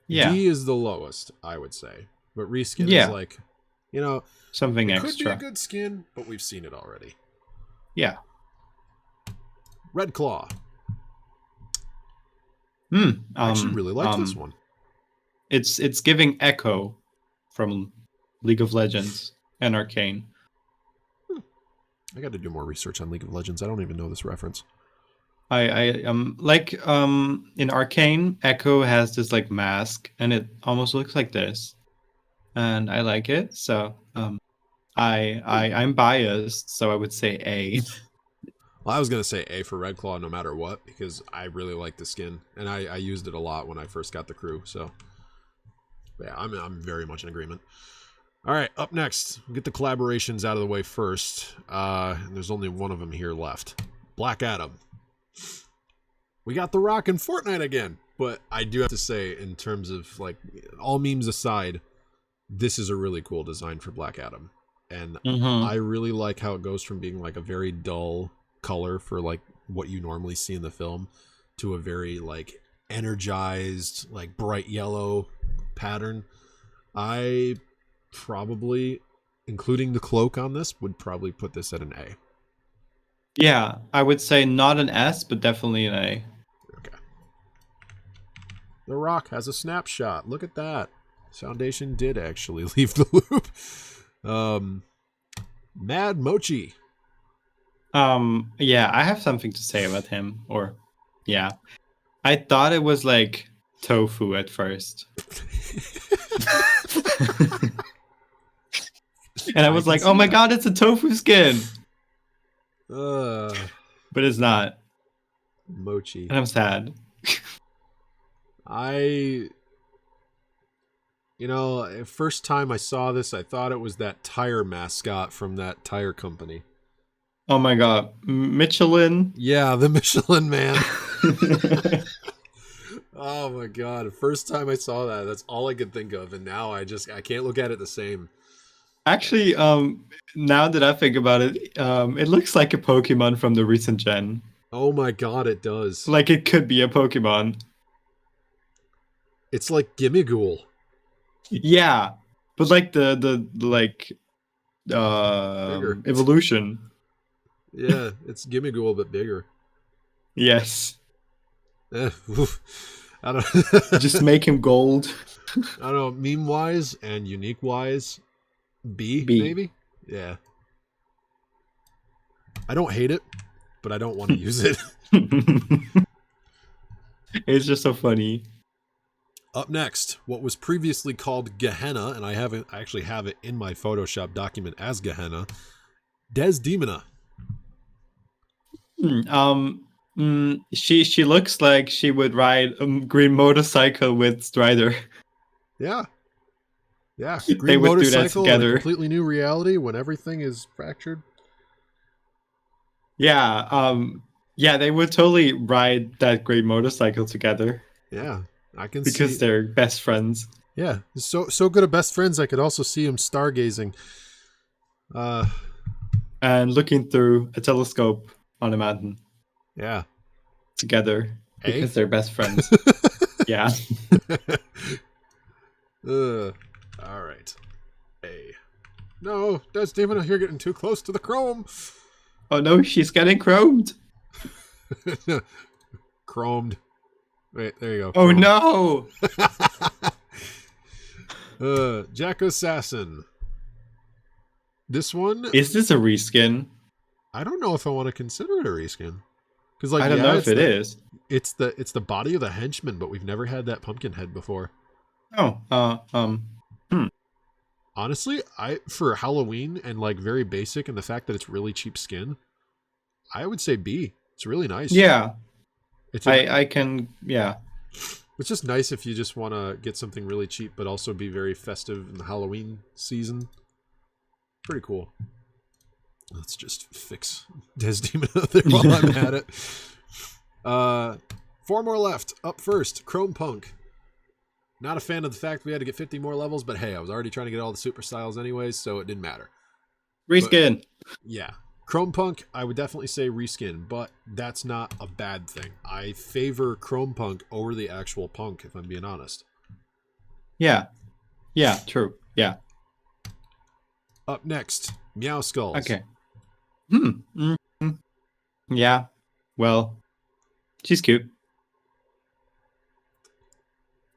Yeah. D is the lowest, I would say. But reskin is like, you know... Something it extra. Could be a good skin, but we've seen it already. Yeah. Red Claw. I actually really like this one. It's giving Echo from League of Legends and Arcane. I got to do more research on League of Legends. I don't even know this reference. In Arcane, Echo has this like mask, and it almost looks like this, and I like it. So I'm biased, so I would say A. Well, I was gonna say A for Red Claw no matter what, because I really like the skin, and I used it a lot when I first got the crew. So yeah, I'm very much in agreement. All right, up next, we'll get the collaborations out of the way first. There's only one of them here left. Black Adam. We got The Rock in Fortnite again, but I do have to say, in terms of like all memes aside, this is a really cool design for Black Adam, and I really like how it goes from being like a very dull color for like what you normally see in the film to a very like energized, like bright yellow pattern. I probably, including the cloak on this, would probably put this at an A. Yeah, I would say not an S, but definitely an A. Okay. The Rock has a snapshot. Look at that. Foundation did actually leave the loop. Mad Mochi. Yeah, I have something to say about him. Or, yeah. I thought it was like tofu at first. And I was like, oh my god, it's a tofu skin. But it's not. Mochi. And I'm sad. First time I saw this, I thought it was that tire mascot from that tire company. Oh my god. Michelin? Yeah, the Michelin Man. Oh my god. First time I saw that, that's all I could think of. And now I can't look at it the same. Actually, now that I think about it, it looks like a Pokemon from the recent gen. Oh my god, it does. Like it could be a Pokemon. It's like Gimmighoul. Yeah, but like the Bigger. evolution. Yeah, it's Gimmighoul but bigger. Yes. I don't. Just make him gold. I don't know. Meme wise and unique wise, B maybe. Yeah. I don't hate it, but I don't want to use it. It's just so funny. Up next, what was previously called Gehenna, and I actually have it in my Photoshop document as Gehenna, Desdemona. She looks like she would ride a green motorcycle with Strider. Yeah. Yeah. They Green would do that motorcycle in a together. completely new reality when everything is fractured. Yeah, yeah, they would totally ride that green motorcycle together. Yeah. I can because see. They're best friends. Yeah. So good at best friends, I could also see him stargazing. And looking through a telescope on a mountain. Yeah. Together. Because they're best friends. Yeah. All right. A. No, Desdemona, you're getting too close to the chrome. Oh no, she's getting chromed. Chromed. Wait, there you go. Oh chromed. No. Jack Assassin. This one. Is this a reskin? I don't know if I want to consider it a reskin. Because like I don't know if it is. It's the body of the henchman, but we've never had that pumpkin head before. Oh, Honestly, for Halloween and like very basic, and the fact that it's really cheap skin, I would say B. It's really nice. Yeah. It's It's just nice if you just want to get something really cheap, but also be very festive in the Halloween season. Pretty cool. Let's just fix Desdemona there while I'm at it. 4 more left. Up first, Chrome Punk. Not a fan of the fact we had to get 50 more levels, but hey, I was already trying to get all the super styles anyways, so it didn't matter. Reskin. But, yeah. Chrome Punk, I would definitely say reskin, but that's not a bad thing. I favor Chrome Punk over the actual Punk, if I'm being honest. Yeah. Yeah, true. Yeah. Up next, Meow Skulls. Okay. Yeah. Well, she's cute.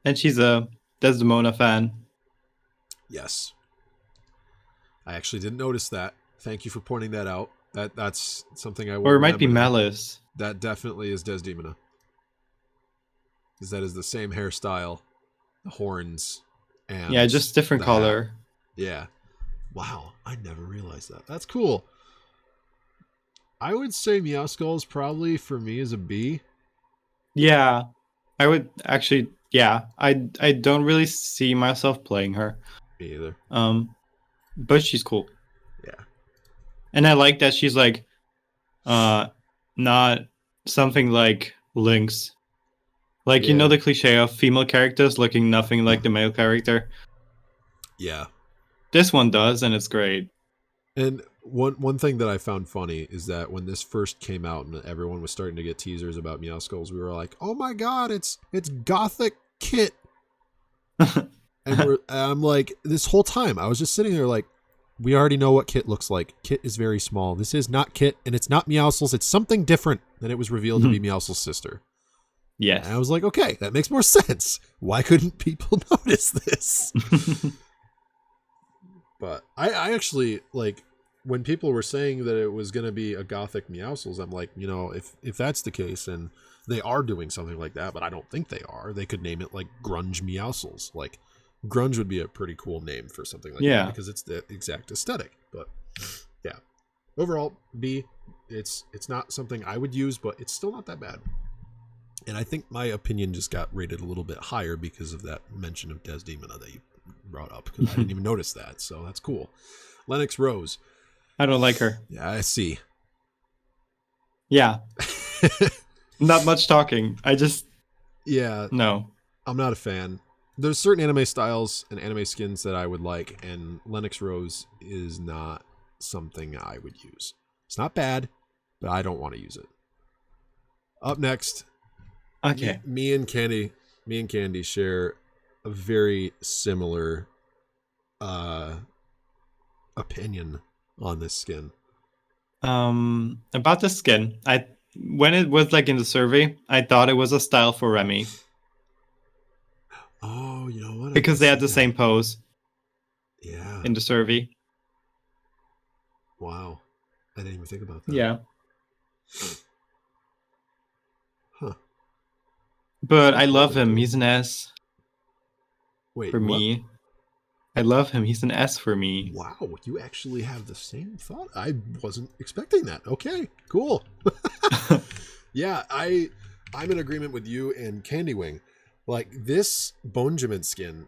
And she's a Desdemona fan. Yes. I actually didn't notice that. Thank you for pointing that out. That's something I will Or it might be remember. Malice. That definitely is Desdemona. Because that is the same hairstyle, the horns, and yeah, just different color. hat. Yeah. Wow, I never realized that. That's cool. I would say Meow Skulls probably for me is a B. Yeah, I would actually. Yeah, I don't really see myself playing her. Me either. but she's cool. Yeah. And I like that she's like not something like Lynx. Like, you know the cliche of female characters looking nothing like the male character? Yeah. This one does, and it's great. And one thing that I found funny is that when this first came out and everyone was starting to get teasers about Meowskulls, we were like, "Oh my god, it's Gothic Kit." And I'm like, this whole time I was just sitting there like, we already know what Kit looks like. Kit is very small. This is not Kit, and it's not Meowscles. It's something different. Then it was revealed to be Meowscles' sister. Yes. And I was like, okay, that makes more sense. Why couldn't people notice this? But I actually, like, when people were saying that it was going to be a Gothic Meowscles, I'm like, if that's the case, and they are doing something like that, but I don't think they are, they could name it, like, Grunge Meowscles. Like, Grunge would be a pretty cool name for something like that, because it's the exact aesthetic. But, yeah. Overall, B, it's not something I would use, but it's still not that bad. And I think my opinion just got rated a little bit higher because of that mention of Desdemona that you brought up, because I didn't even notice that, so that's cool. Lennox Rose. I don't like her. Yeah, I see. Yeah. Not much talking. No. I'm not a fan. There's certain anime styles and anime skins that I would like, and Lennox Rose is not something I would use. It's not bad, but I don't want to use it. Up next, okay. Me and Candy share a very similar opinion on this skin. About the skin, when it was like in the survey, I thought it was a style for Remy. Oh, you know what? Because they had the same pose. Yeah. In the survey. Wow. I didn't even think about that. Yeah. Huh. But I love him. He's an S. Wait, for me. I love him. He's an S for me. Wow, you actually have the same thought. I wasn't expecting that. Okay, cool. Yeah, I'm in agreement with you and Candy Wing. Like, this Bonjamin skin,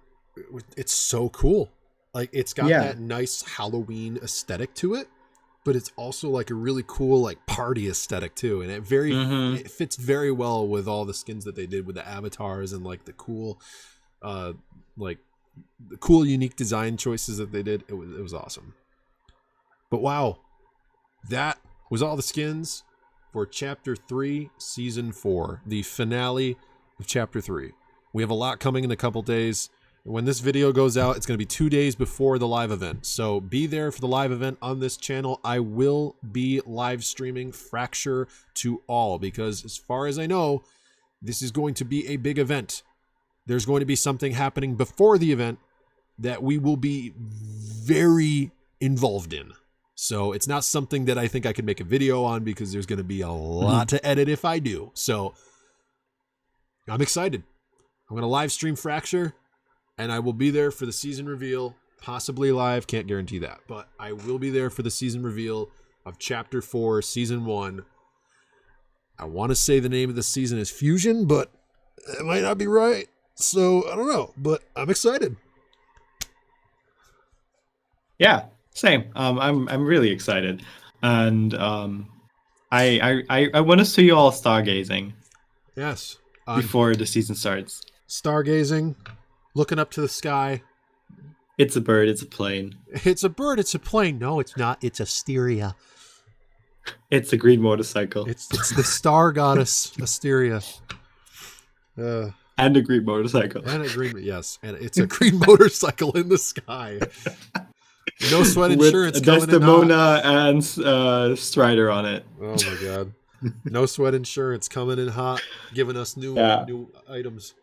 it's so cool. Like, it's got that nice Halloween aesthetic to it, but it's also like a really cool like party aesthetic too, and it fits very well with all the skins that they did with the avatars and like the cool unique design choices that they did. It was awesome. But wow, that was all the skins for Chapter 3, Season 4, the finale of Chapter 3. We have a lot coming in a couple days. When this video goes out, it's going to be 2 days before the live event. So be there for the live event on this channel. I will be live streaming Fracture to all, because as far as I know, this is going to be a big event. There's going to be something happening before the event that we will be very involved in. So it's not something that I think I can make a video on, because there's going to be a lot to edit if I do. So I'm excited. I'm going to live stream Fracture, and I will be there for the season reveal, possibly live, can't guarantee that, but I will be there for the season reveal of Chapter 4, Season 1. I want to say the name of the season is Fusion, but it might not be right, so I don't know, but I'm excited. Yeah, same. I'm really excited, and I want to see you all stargazing. Yes. Before the season starts. Stargazing, looking up to the sky. It's a bird, it's a plane. It's a bird, it's a plane. No, it's not. It's Asteria. It's a green motorcycle. It's the star goddess, Asteria. And a green motorcycle. And a green, yes. And it's a green motorcycle in the sky. No sweat insurance coming in hot. Desdemona and Strider on it. Oh my god. No sweat insurance coming in hot, giving us new items.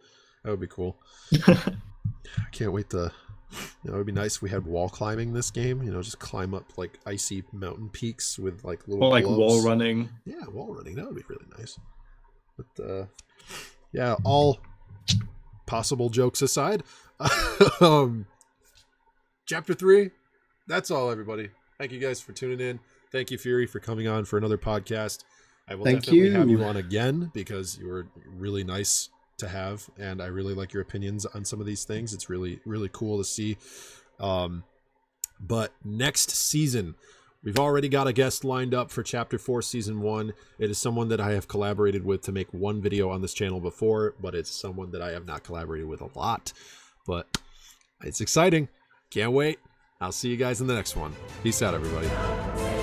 That would be cool. I can't wait to. It would be nice if we had wall climbing this game. Just climb up like icy mountain peaks with like little. Or like gloves. wall running. Yeah, wall running. That would be really nice. But yeah, all possible jokes aside, Chapter 3. That's all, everybody. Thank you guys for tuning in. Thank you, Fury, for coming on for another podcast. I will definitely have you on again, because you were really nice to have, and I really like your opinions on some of these things. It's really, really cool to see But next season, we've already got a guest lined up for Chapter 4, Season 1. It is someone that I have collaborated with to make one video on this channel before, but it's someone that I have not collaborated with a lot. But it's exciting. Can't wait. I'll see you guys in the next one. Peace out, everybody.